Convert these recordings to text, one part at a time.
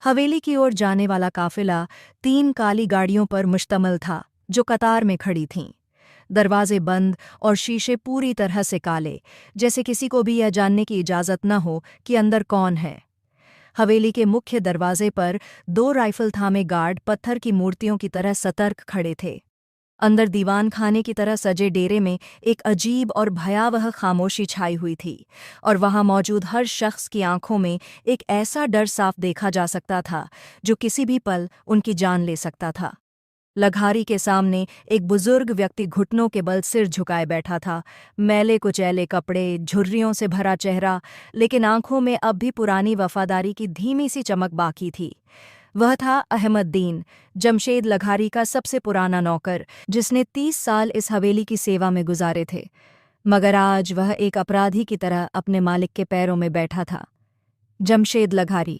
हवेली की ओर जाने वाला काफिला 3 काली गाड़ियों पर मुश्तमिल था जो कतार में खड़ी थीं। दरवाजे बंद और शीशे पूरी तरह से काले, जैसे किसी को भी यह जानने की इजाजत न हो कि अंदर कौन है। हवेली के मुख्य दरवाजे पर 2 राइफल थामे गार्ड पत्थर की मूर्तियों की तरह सतर्क खड़े थे। अंदर दीवान खाने की तरह सजे डेरे में एक अजीब और भयावह खामोशी छाई हुई थी, और वहां मौजूद हर शख्स की आंखों में एक ऐसा डर साफ देखा जा सकता था जो किसी भी पल उनकी जान ले सकता था। लघारी के सामने एक बुजुर्ग व्यक्ति घुटनों के बल सिर झुकाए बैठा था। मैले कुचैले कपड़े, झुर्रियों से भरा चेहरा, लेकिन आंखों में अब भी पुरानी वफादारी की धीमी सी चमक बाकी थी। वह था अहमद्दीन, जमशेद लघारी का सबसे पुराना नौकर, जिसने 30 साल इस हवेली की सेवा में गुजारे थे। मगर आज वह एक अपराधी की तरह अपने मालिक के पैरों में बैठा था। जमशेद लघारी,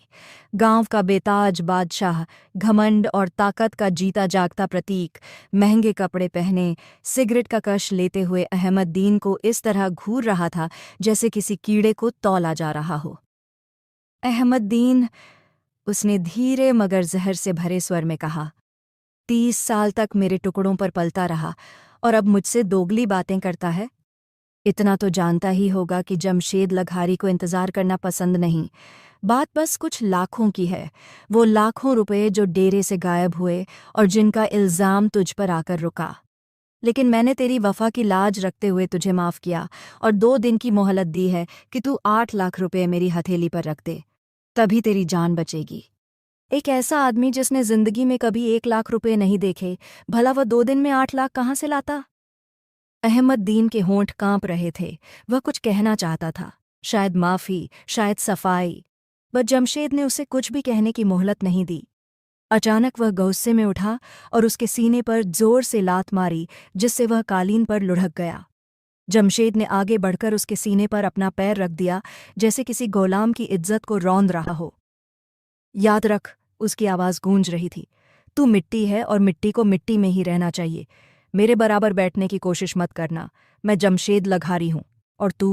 गांव का बेताज बादशाह, घमंड और ताकत का जीता जागता प्रतीक, महंगे कपड़े पहने, सिगरेट का कश लेते हुए अहमद्दीन को इस तरह घूर रहा था जैसे किसी कीड़े को तौला जा रहा हो। अहमद्दीन, उसने धीरे मगर जहर से भरे स्वर में कहा, 30 साल तक मेरे टुकड़ों पर पलता रहा और अब मुझसे दोगली बातें करता है। इतना तो जानता ही होगा कि जमशेद लघारी को इंतजार करना पसंद नहीं। बात बस कुछ लाखों की है, वो लाखों रुपए जो डेरे से गायब हुए और जिनका इल्जाम तुझ पर आकर रुका। लेकिन मैंने तेरी वफा की लाज रखते हुए तुझे माफ किया और 2 दिन की मोहलत दी है कि तू 8 लाख रुपए मेरी हथेली पर रख दे, तभी तेरी जान बचेगी। एक ऐसा आदमी जिसने जिंदगी में कभी 1 लाख रुपए नहीं देखे, भला वह 2 दिन में 8 लाख कहाँ से लाता? अहमद्दीन के होंठ कांप रहे थे। वह कुछ कहना चाहता था, शायद माफी, शायद सफाई, पर जमशेद ने उसे कुछ भी कहने की मोहलत नहीं दी। अचानक वह गुस्से में उठा और उसके सीने पर जोर से लात मारी, जिससे वह कालीन पर लुढ़क गया। जमशेद ने आगे बढ़कर उसके सीने पर अपना पैर रख दिया, जैसे किसी गुलाम की इज्जत को रौंद रहा हो। याद रख, उसकी आवाज़ गूंज रही थी, तू मिट्टी है और मिट्टी को मिट्टी में ही रहना चाहिए। मेरे बराबर बैठने की कोशिश मत करना। मैं जमशेद लघारी हूं और तू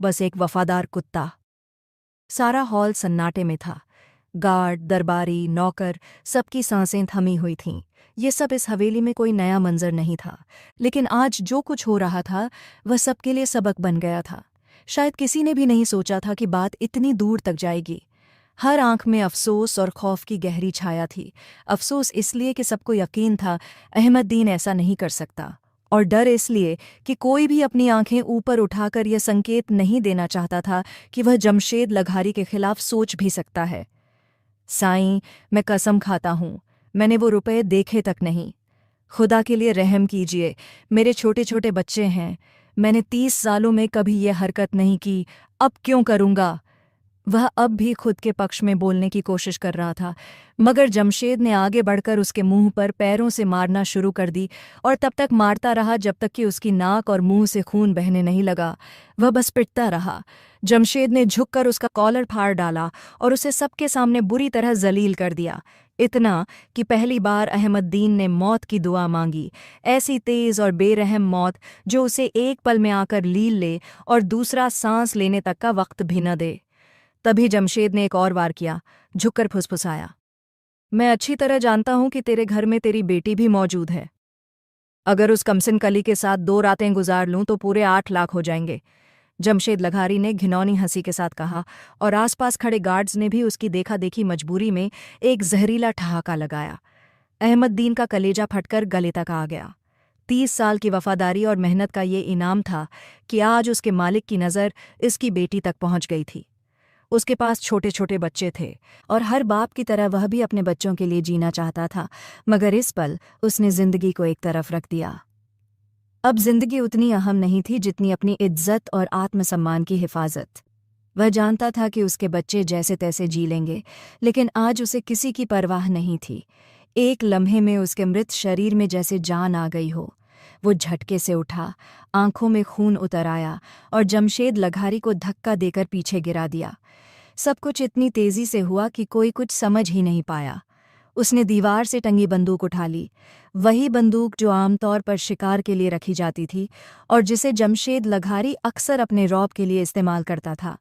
बस एक वफादार कुत्ता। सारा हॉल सन्नाटे में था। गार्ड, दरबारी, नौकर, सबकी सांसें थमी हुई थीं। ये सब इस हवेली में कोई नया मंजर नहीं था, लेकिन आज जो कुछ हो रहा था वह सबके लिए सबक बन गया था। शायद किसी ने भी नहीं सोचा था कि बात इतनी दूर तक जाएगी। हर आंख में अफसोस और खौफ की गहरी छाया थी। अफसोस इसलिए कि सबको यकीन था अहमद्दीन ऐसा नहीं कर सकता, और डर इसलिए कि कोई भी अपनी आंखें ऊपर उठाकर यह संकेत नहीं देना चाहता था कि वह जमशेद लघारी के खिलाफ सोच भी सकता है। साईं, मैं कसम खाता हूं, मैंने वो रुपए देखे तक नहीं। खुदा के लिए रहम कीजिए, मेरे छोटे छोटे बच्चे हैं। मैंने 30 सालों में कभी ये हरकत नहीं की, अब क्यों करूंगा? वह अब भी खुद के पक्ष में बोलने की कोशिश कर रहा था, मगर जमशेद ने आगे बढ़कर उसके मुंह पर पैरों से मारना शुरू कर दी, और तब तक मारता रहा जब तक कि उसकी नाक और मुंह से खून बहने नहीं लगा। वह बस पिटता रहा। जमशेद ने झुककर उसका कॉलर फाड़ डाला और उसे सबके सामने बुरी तरह जलील कर दिया, इतना कि पहली बार अहमद्दीन ने मौत की दुआ मांगी, ऐसी तेज और बेरहम मौत जो उसे एक पल में आकर लील ले और दूसरा सांस लेने तक का वक्त भी न दे। तभी जमशेद ने एक और वार किया, झुककर फुसफुसाया, मैं अच्छी तरह जानता हूं कि तेरे घर में तेरी बेटी भी मौजूद है। अगर उस कमसिन कली के साथ 2 रातें गुजार लूं तो पूरे 8 लाख हो जाएंगे। जमशेद लघारी ने घिनौनी हंसी के साथ कहा, और आसपास खड़े गार्ड्स ने भी उसकी देखा देखी मजबूरी में एक जहरीला ठहाका लगाया। अहमद्दीन का कलेजा फटकर गले तक आ गया। 30 साल की वफादारी और मेहनत का ये इनाम था कि आज उसके मालिक की नज़र इसकी बेटी तक पहुंच गई थी। उसके पास छोटे छोटे बच्चे थे और हर बाप की तरह वह भी अपने बच्चों के लिए जीना चाहता था, मगर इस पल उसने जिंदगी को एक तरफ रख दिया। अब जिंदगी उतनी अहम नहीं थी जितनी अपनी इज्जत और आत्मसम्मान की हिफाजत। वह जानता था कि उसके बच्चे जैसे तैसे जी लेंगे, लेकिन आज उसे किसी की परवाह नहीं थी। एक लम्हे में उसके मृत शरीर में जैसे जान आ गई हो। वो झटके से उठा, आंखों में खून उतर आया और जमशेद लघारी को धक्का देकर पीछे गिरा दिया। सब कुछ इतनी तेजी से हुआ कि कोई कुछ समझ ही नहीं पाया। उसने दीवार से टंगी बंदूक उठा ली, वही बंदूक जो आमतौर पर शिकार के लिए रखी जाती थी और जिसे जमशेद लघारी अक्सर अपने रौब के लिए इस्तेमाल करता था।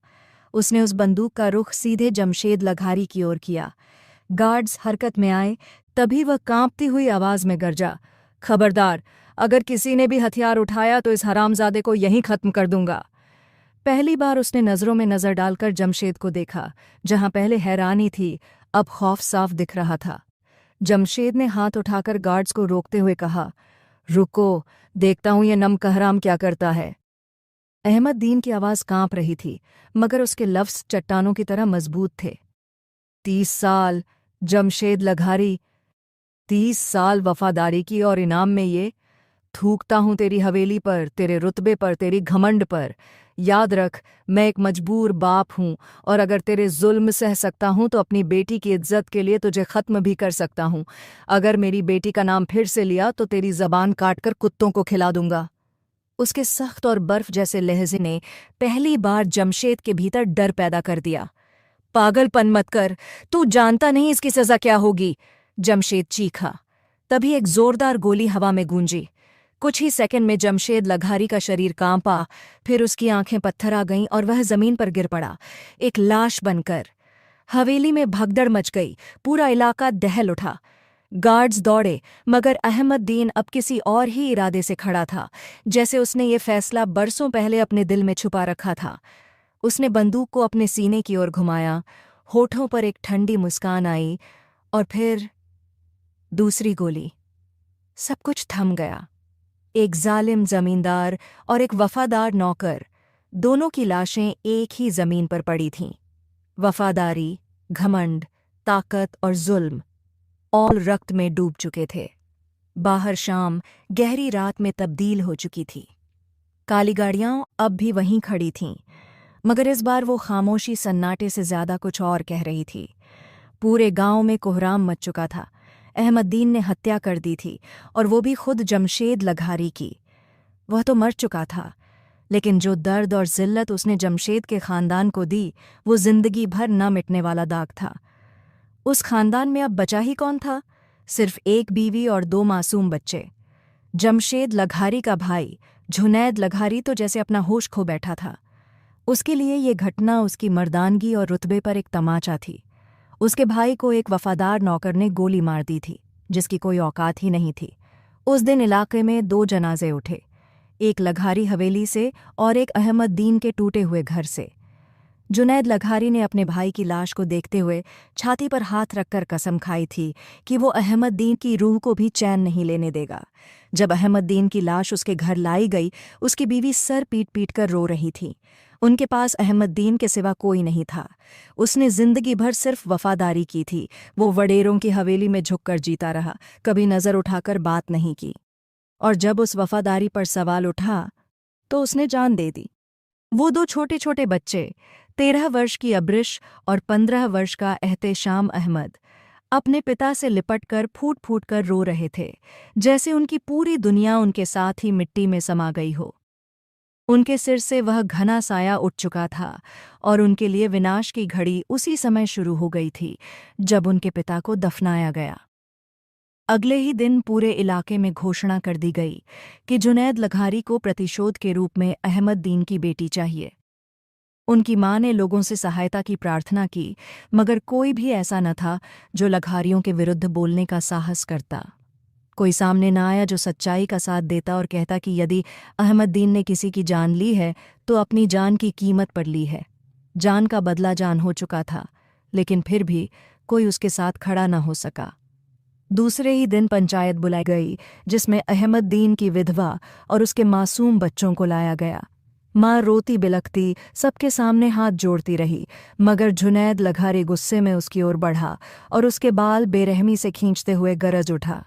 उसने उस बंदूक का रुख सीधे जमशेद लघारी की ओर किया। गार्ड्स हरकत में आए, तभी वह कांपती हुई आवाज में गरजा, खबरदार, अगर किसी ने भी हथियार उठाया तो इस हरामजादे को यहीं खत्म कर दूंगा। पहली बार उसने नजरों में नजर डालकर जमशेद को देखा। जहां पहले हैरानी थी, अब खौफ साफ दिख रहा था। जमशेद ने हाथ उठाकर गार्ड्स को रोकते हुए कहा, रुको, देखता हूं ये नमकहराम क्या करता है। अहमद दीन की आवाज कांप रही थी, मगर उसके लफ्ज चट्टानों की तरह मजबूत थे। 30 साल, जमशेद लघारी, 30 साल वफादारी की, और इनाम में ये। थूकता हूं तेरी हवेली पर, तेरे रुतबे पर, तेरी घमंड पर। याद रख, मैं एक मजबूर बाप हूं, और अगर तेरे जुल्म सह सकता हूं तो अपनी बेटी की इज्जत के लिए तुझे खत्म भी कर सकता हूं। अगर मेरी बेटी का नाम फिर से लिया तो तेरी जबान काटकर कुत्तों को खिला दूंगा। उसके सख्त और बर्फ जैसे लहजे ने पहली बार जमशेद के भीतर डर पैदा कर दिया। पागलपन मत कर, तू जानता नहीं इसकी सजा क्या होगी, जमशेद चीखा। तभी एक जोरदार गोली हवा में गूंजी। कुछ ही सेकंड में जमशेद लघारी का शरीर कांपा, फिर उसकी आंखें पत्थर आ गईं और वह जमीन पर गिर पड़ा, एक लाश बनकर। हवेली में भगदड़ मच गई, पूरा इलाका दहल उठा। गार्ड्स दौड़े, मगर अहमद दीन अब किसी और ही इरादे से खड़ा था, जैसे उसने ये फैसला बरसों पहले अपने दिल में छुपा रखा था। उसने बंदूक को अपने सीने की ओर घुमाया, होठों पर एक ठंडी मुस्कान आई, और फिर दूसरी गोली। सब कुछ थम गया। एक जालिम जमींदार और एक वफादार नौकर, दोनों की लाशें एक ही जमीन पर पड़ी थीं। वफादारी, घमंड, ताकत और जुल्म और रक्त में डूब चुके थे। बाहर शाम गहरी रात में तब्दील हो चुकी थी। काली गाड़ियां अब भी वहीं खड़ी थीं, मगर इस बार वो खामोशी सन्नाटे से ज्यादा कुछ और कह रही थी। पूरे गांव में कोहराम मच चुका था। अहमद दीन ने हत्या कर दी थी, और वो भी खुद जमशेद लघारी की। वह तो मर चुका था, लेकिन जो दर्द और जिल्लत उसने जमशेद के खानदान को दी, वो जिंदगी भर न मिटने वाला दाग था। उस खानदान में अब बचा ही कौन था? सिर्फ एक बीवी और 2 मासूम बच्चे। जमशेद लघारी का भाई जुनैद लघारी तो जैसे अपना होश खो बैठा था। उसके लिए ये घटना उसकी मर्दानगी और रुतबे पर एक तमाचा थी। उसके भाई को एक वफादार नौकर ने गोली मार दी थी, जिसकी कोई औकात ही नहीं थी। उस दिन इलाके में 2 जनाजे उठे, एक लघारी हवेली से और एक अहमद दीन के टूटे हुए घर से। जुनैद लघारी ने अपने भाई की लाश को देखते हुए छाती पर हाथ रखकर कसम खाई थी कि वो अहमद दीन की रूह को भी चैन नहीं लेने देगा। जब अहमद दीन की लाश उसके घर लाई गई, उसकी बीवी सर पीट पीट कर रो रही थी। उनके पास अहमद दीन के सिवा कोई नहीं था। उसने जिंदगी भर सिर्फ वफादारी की थी। वो वडेरों की हवेली में झुककर जीता रहा, कभी नजर उठाकर बात नहीं की। और जब उस वफादारी पर सवाल उठा तो उसने जान दे दी। वो 2 छोटे छोटे बच्चे, 13 वर्ष की अब्रिश और 15 वर्ष का एहतेशाम अहमद, अपने पिता से लिपटकर फूट फूट कर रो रहे थे, जैसे उनकी पूरी दुनिया उनके साथ ही मिट्टी में समा गई हो। उनके सिर से वह घना साया उठ चुका था, और उनके लिए विनाश की घड़ी उसी समय शुरू हो गई थी जब उनके पिता को दफनाया गया। अगले ही दिन पूरे इलाके में घोषणा कर दी गई कि जुनैद लघारी को प्रतिशोध के रूप में अहमद दीन की बेटी चाहिए। उनकी मां ने लोगों से सहायता की प्रार्थना की, मगर कोई भी ऐसा न था जो लघारियों के विरुद्ध बोलने का साहस करता। कोई सामने न आया जो सच्चाई का साथ देता और कहता कि यदि अहमद दीन ने किसी की जान ली है तो अपनी जान की कीमत पर ली है। जान का बदला जान हो चुका था, लेकिन फिर भी कोई उसके साथ खड़ा न हो सका। दूसरे ही दिन पंचायत बुलाई गई, जिसमें अहमद दीन की विधवा और उसके मासूम बच्चों को लाया गया। माँ रोती बिलखती सबके सामने हाथ जोड़ती रही, मगर जुनैद लघारी गुस्से में उसकी ओर बढ़ा और उसके बाल बेरहमी से खींचते हुए गरज उठा,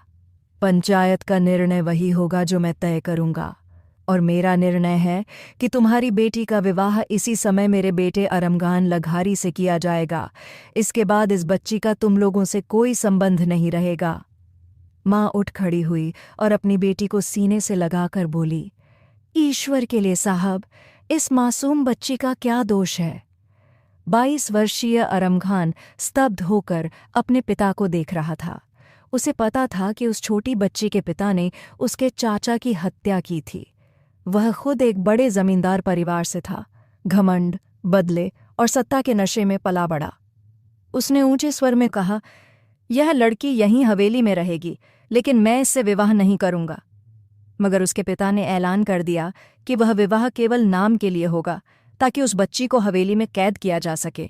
पंचायत का निर्णय वही होगा जो मैं तय करूंगा, और मेरा निर्णय है कि तुम्हारी बेटी का विवाह इसी समय मेरे बेटे अरमगान लघारी से किया जाएगा। इसके बाद इस बच्ची का तुम लोगों से कोई संबंध नहीं रहेगा। माँ उठ खड़ी हुई और अपनी बेटी को सीने से लगाकर बोली, ईश्वर के लिए साहब, इस मासूम बच्ची का क्या दोष है? 22 वर्षीय अरमगान स्तब्ध होकर अपने पिता को देख रहा था। उसे पता था कि उस छोटी बच्ची के पिता ने उसके चाचा की हत्या की थी। वह खुद एक बड़े जमींदार परिवार से था, घमंड, बदले और सत्ता के नशे में पला बड़ा। उसने ऊंचे स्वर में कहा, यह लड़की यहीं हवेली में रहेगी, लेकिन मैं इससे विवाह नहीं करूंगा। मगर उसके पिता ने ऐलान कर दिया कि वह विवाह केवल नाम के लिए होगा, ताकि उस बच्ची को हवेली में कैद किया जा सके।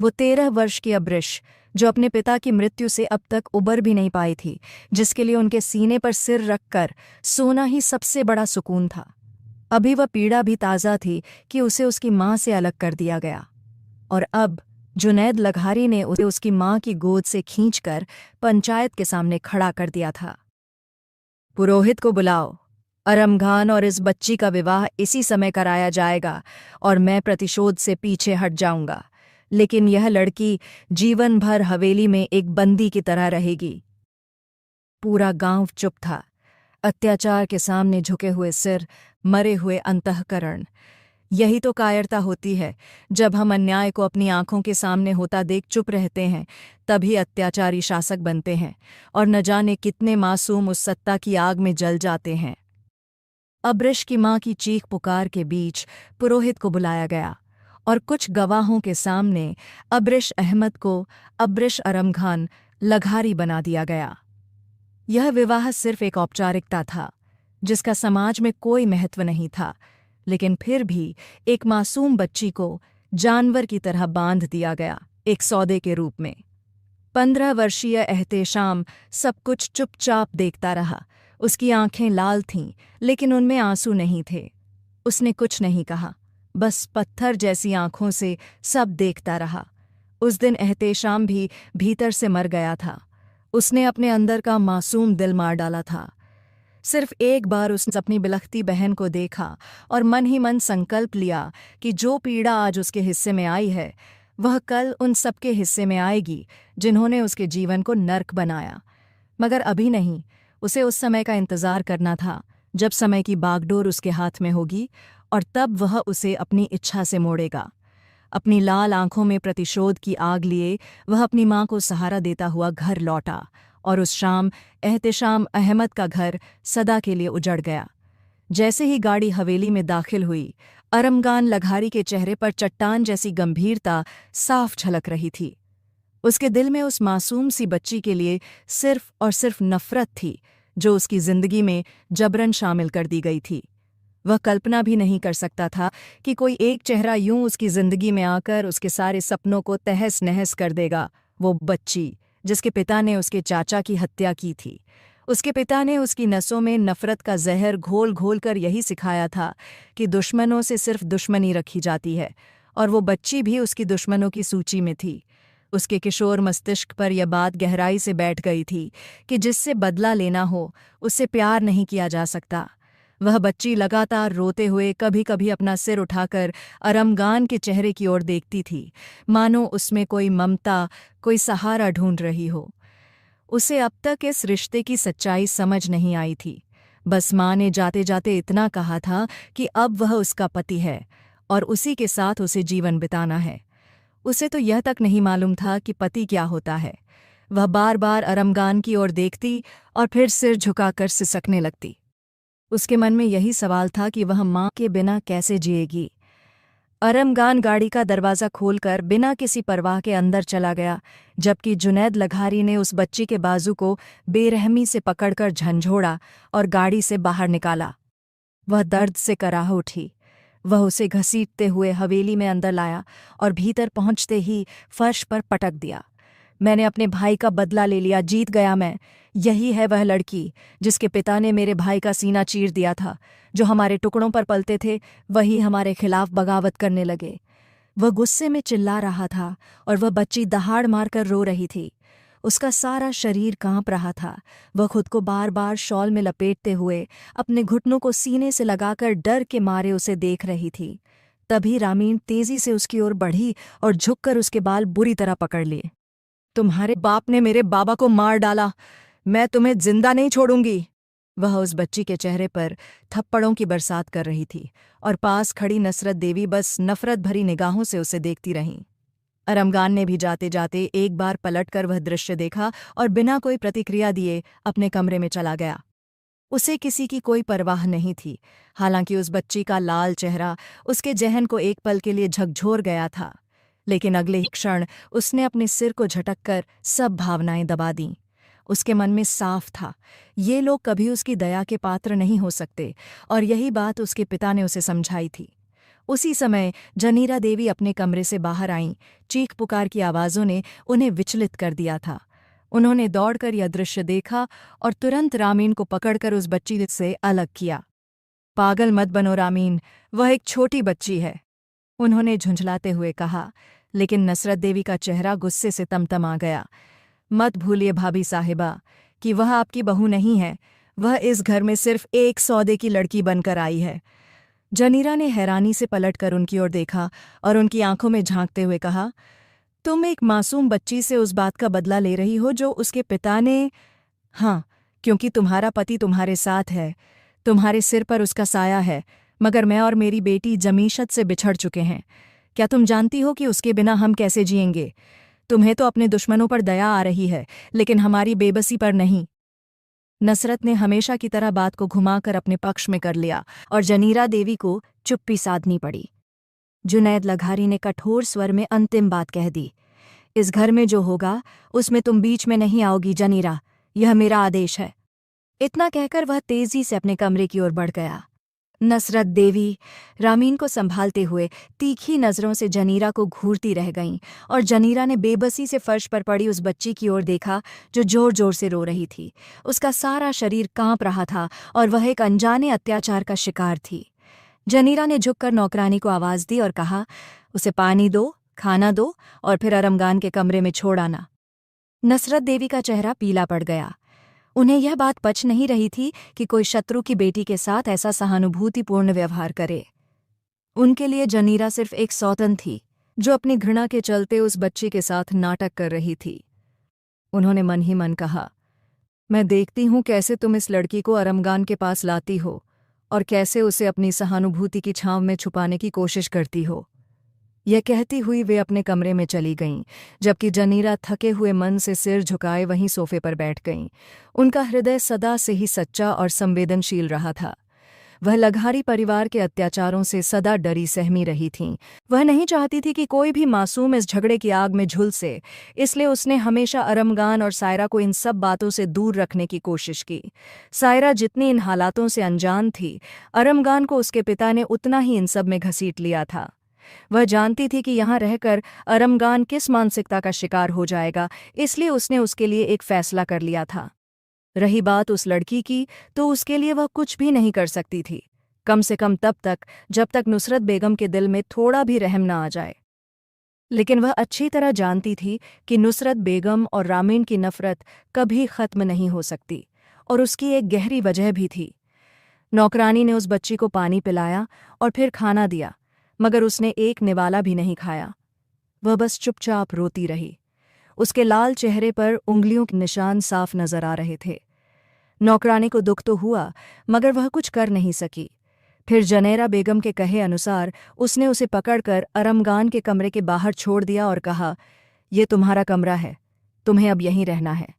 वो 13 वर्ष की अब्रिश, जो अपने पिता की मृत्यु से अब तक उबर भी नहीं पाई थी, जिसके लिए उनके सीने पर सिर रखकर सोना ही सबसे बड़ा सुकून था। अभी वह पीड़ा भी ताज़ा थी कि उसे उसकी माँ से अलग कर दिया गया, और अब जुनैद लघारी ने उसे उसकी माँ की गोद से खींचकर पंचायत के सामने खड़ा कर दिया था। पुरोहित को बुलाओ, अरमगान और इस बच्ची का विवाह इसी समय कराया जाएगा, और मैं प्रतिशोध से पीछे हट जाऊंगा। लेकिन यह लड़की जीवन भर हवेली में एक बंदी की तरह रहेगी। पूरा गांव चुप था। अत्याचार के सामने झुके हुए सिर, मरे हुए अंतःकरण। यही तो कायरता होती है। जब हम अन्याय को अपनी आंखों के सामने होता देख चुप रहते हैं, तभी अत्याचारी शासक बनते हैं, और न जाने कितने मासूम उस सत्ता की आग में जल जाते हैं। अब्रिश की मां की चीख पुकार के बीच पुरोहित को बुलाया गया, और कुछ गवाहों के सामने अब्रिश अहमद को अब्रिश अरमगान लघारी बना दिया गया। यह विवाह सिर्फ एक औपचारिकता था, जिसका समाज में कोई महत्व नहीं था, लेकिन फिर भी एक मासूम बच्ची को जानवर की तरह बांध दिया गया, एक सौदे के रूप में। 15 वर्षीय एहतेशाम सब कुछ चुपचाप देखता रहा। उसकी आंखें लाल थीं, लेकिन उनमें आंसू नहीं थे। उसने कुछ नहीं कहा, बस पत्थर जैसी आंखों से सब देखता रहा। उस दिन एहतेशाम भी भीतर से मर गया था। उसने अपने अंदर का मासूम दिल मार डाला था। सिर्फ एक बार उसने अपनी बिलखती बहन को देखा और मन ही मन संकल्प लिया कि जो पीड़ा आज उसके हिस्से में आई है, वह कल उन सबके हिस्से में आएगी जिन्होंने उसके जीवन को नर्क बनाया। मगर अभी नहीं, उसे उस समय का इंतज़ार करना था जब समय की बागडोर उसके हाथ में होगी, और तब वह उसे अपनी इच्छा से मोड़ेगा। अपनी लाल आंखों में प्रतिशोध की आग लिए वह अपनी माँ को सहारा देता हुआ घर लौटा, और उस शाम एहतेशाम अहमद का घर सदा के लिए उजड़ गया। जैसे ही गाड़ी हवेली में दाखिल हुई, अरमगान लघारी के चेहरे पर चट्टान जैसी गंभीरता साफ झलक रही थी। उसके दिल में उस मासूम सी बच्ची के लिए सिर्फ और सिर्फ नफरत थी, जो उसकी जिंदगी में जबरन शामिल कर दी गई थी। वह कल्पना भी नहीं कर सकता था कि कोई एक चेहरा यूं उसकी जिंदगी में आकर उसके सारे सपनों को तहस नहस कर देगा। वो बच्ची जिसके पिता ने उसके चाचा की हत्या की थी। उसके पिता ने उसकी नसों में नफरत का जहर घोल घोल कर यही सिखाया था कि दुश्मनों से सिर्फ दुश्मनी रखी जाती है, और वो बच्ची भी उसकी दुश्मनों की सूची में थी। उसके किशोर मस्तिष्क पर यह बात गहराई से बैठ गई थी कि जिससे बदला लेना हो, उससे प्यार नहीं किया जा सकता। वह बच्ची लगातार रोते हुए कभी कभी अपना सिर उठाकर अरमगान के चेहरे की ओर देखती थी, मानो उसमें कोई ममता, कोई सहारा ढूंढ रही हो। उसे अब तक इस रिश्ते की सच्चाई समझ नहीं आई थी। बस माँ ने जाते जाते इतना कहा था कि अब वह उसका पति है, और उसी के साथ उसे जीवन बिताना है। उसे तो यह तक नहीं मालूम था कि पति क्या होता है। वह बार बार अरमगान की ओर देखती और फिर सिर झुकाकर सिसकने लगती। उसके मन में यही सवाल था कि वह माँ के बिना कैसे जिएगी। अरमगान गाड़ी का दरवाज़ा खोलकर बिना किसी परवाह के अंदर चला गया, जबकि जुनैद लघारी ने उस बच्ची के बाजू को बेरहमी से पकड़कर झंझोड़ा और गाड़ी से बाहर निकाला। वह दर्द से कराह उठी। वह उसे घसीटते हुए हवेली में अंदर लाया और भीतर पहुंचते ही फर्श पर पटक दिया। मैंने अपने भाई का बदला ले लिया, जीत गया मैं। यही है वह लड़की जिसके पिता ने मेरे भाई का सीना चीर दिया था। जो हमारे टुकड़ों पर पलते थे, वही हमारे खिलाफ बगावत करने लगे। वह गुस्से में चिल्ला रहा था, और वह बच्ची दहाड़ मारकर रो रही थी। उसका सारा शरीर कांप रहा था। वह खुद को बार बार शॉल में लपेटते हुए अपने घुटनों को सीने से लगाकर डर के मारे उसे देख रही थी। तभी रामीन तेजी से उसकी ओर बढ़ी और झुककर उसके बाल बुरी तरह पकड़ लिए। तुम्हारे बाप ने मेरे बाबा को मार डाला, मैं तुम्हें जिंदा नहीं छोड़ूंगी। वह उस बच्ची के चेहरे पर थप्पड़ों की बरसात कर रही थी, और पास खड़ी नसरत देवी बस नफरत भरी निगाहों से उसे देखती रहीं। अरमगान ने भी जाते जाते एक बार पलटकर वह दृश्य देखा और बिना कोई प्रतिक्रिया दिए अपने कमरे में चला गया। उसे किसी की कोई परवाह नहीं थी। हालांकि उस बच्ची का लाल चेहरा उसके जहन को एक पल के लिए झकझोर गया था, लेकिन अगले ही क्षण उसने अपने सिर को झटककर सब भावनाएं दबा दीं। उसके मन में साफ था, ये लोग कभी उसकी दया के पात्र नहीं हो सकते, और यही बात उसके पिता ने उसे समझाई थी। उसी समय जनीरा देवी अपने कमरे से बाहर आईं। चीख पुकार की आवाज़ों ने उन्हें विचलित कर दिया था। उन्होंने दौड़कर यह दृश्य देखा और तुरंत रामीन को पकड़कर उस बच्ची से अलग किया। पागल मत बनो रामीन, वह एक छोटी बच्ची है, उन्होंने झुंझलाते हुए कहा। लेकिन नसरत देवी का चेहरा गुस्से से तमतमा गया। मत भूलिए भाभी साहिबा कि वह आपकी बहू नहीं है, वह इस घर में सिर्फ एक सौदे की लड़की बनकर आई है। जनीरा ने हैरानी से पलटकर उनकी ओर देखा और उनकी आंखों में झांकते हुए कहा, तुम एक मासूम बच्ची से उस बात का बदला ले रही हो जो उसके पिता ने। हाँ, क्योंकि तुम्हारा पति तुम्हारे साथ है, तुम्हारे सिर पर उसका साया है, मगर मैं और मेरी बेटी जमीशत से बिछड़ चुके हैं। क्या तुम जानती हो कि उसके बिना हम कैसे जिएंगे? तुम्हें तो अपने दुश्मनों पर दया आ रही है, लेकिन हमारी बेबसी पर नहीं। नसरत ने हमेशा की तरह बात को घुमाकर अपने पक्ष में कर लिया और जनीरा देवी को चुप्पी साधनी पड़ी। जुनैद लघारी ने कठोर स्वर में अंतिम बात कह दी, इस घर में जो होगा उसमें तुम बीच में नहीं आओगी जनीरा, यह मेरा आदेश है। इतना कहकर वह तेजी से अपने कमरे की ओर बढ़ गया। नसरत देवी रामीन को संभालते हुए तीखी नज़रों से जनीरा को घूरती रह गईं और जनीरा ने बेबसी से फर्श पर पड़ी उस बच्ची की ओर देखा जो जोर जोर से रो रही थी। उसका सारा शरीर कांप रहा था और वह एक अनजाने अत्याचार का शिकार थी। जनीरा ने झुककर नौकरानी को आवाज़ दी और कहा, उसे पानी दो, खाना दो और फिर अरमगान के कमरे में छोड़ आना। नसरत देवी का चेहरा पीला पड़ गया। उन्हें यह बात पच नहीं रही थी कि कोई शत्रु की बेटी के साथ ऐसा सहानुभूतिपूर्ण व्यवहार करे। उनके लिए जनीरा सिर्फ एक सौतन थी जो अपनी घृणा के चलते उस बच्ची के साथ नाटक कर रही थी। उन्होंने मन ही मन कहा, मैं देखती हूँ कैसे तुम इस लड़की को अरमगान के पास लाती हो और कैसे उसे अपनी सहानुभूति की छांव में छुपाने की कोशिश करती हो। यह कहती हुई वे अपने कमरे में चली गईं, जबकि जनीरा थके हुए मन से सिर झुकाए वहीं सोफे पर बैठ गईं। उनका हृदय सदा से ही सच्चा और संवेदनशील रहा था। वह लघारी परिवार के अत्याचारों से सदा डरी सहमी रही थीं। वह नहीं चाहती थी कि कोई भी मासूम इस झगड़े की आग में झुलसे, इसलिए उसने हमेशा अरमगान और सायरा को इन सब बातों से दूर रखने की कोशिश की। सायरा जितनी इन हालातों से अनजान थी, अरमगान को उसके पिता ने उतना ही इन सब में घसीट लिया था। वह जानती थी कि यहाँ रहकर अरमगान किस मानसिकता का शिकार हो जाएगा, इसलिए उसने उसके लिए एक फैसला कर लिया था। रही बात उस लड़की की, तो उसके लिए वह कुछ भी नहीं कर सकती थी, कम से कम तब तक जब तक नुसरत बेगम के दिल में थोड़ा भी रहम न आ जाए। लेकिन वह अच्छी तरह जानती थी कि नुसरत बेगम और रामीन की नफरत कभी खत्म नहीं हो सकती, और उसकी एक गहरी वजह भी थी। नौकरानी ने उस बच्ची को पानी पिलाया और फिर खाना दिया, मगर उसने एक निवाला भी नहीं खाया। वह बस चुपचाप रोती रही। उसके लाल चेहरे पर उंगलियों के निशान साफ नजर आ रहे थे। नौकरानी को दुख तो हुआ, मगर वह कुछ कर नहीं सकी। फिर जनेरा बेगम के कहे अनुसार उसने उसे पकड़कर अरमगान के कमरे के बाहर छोड़ दिया और कहा, ये तुम्हारा कमरा है, तुम्हें अब यहीं रहना है।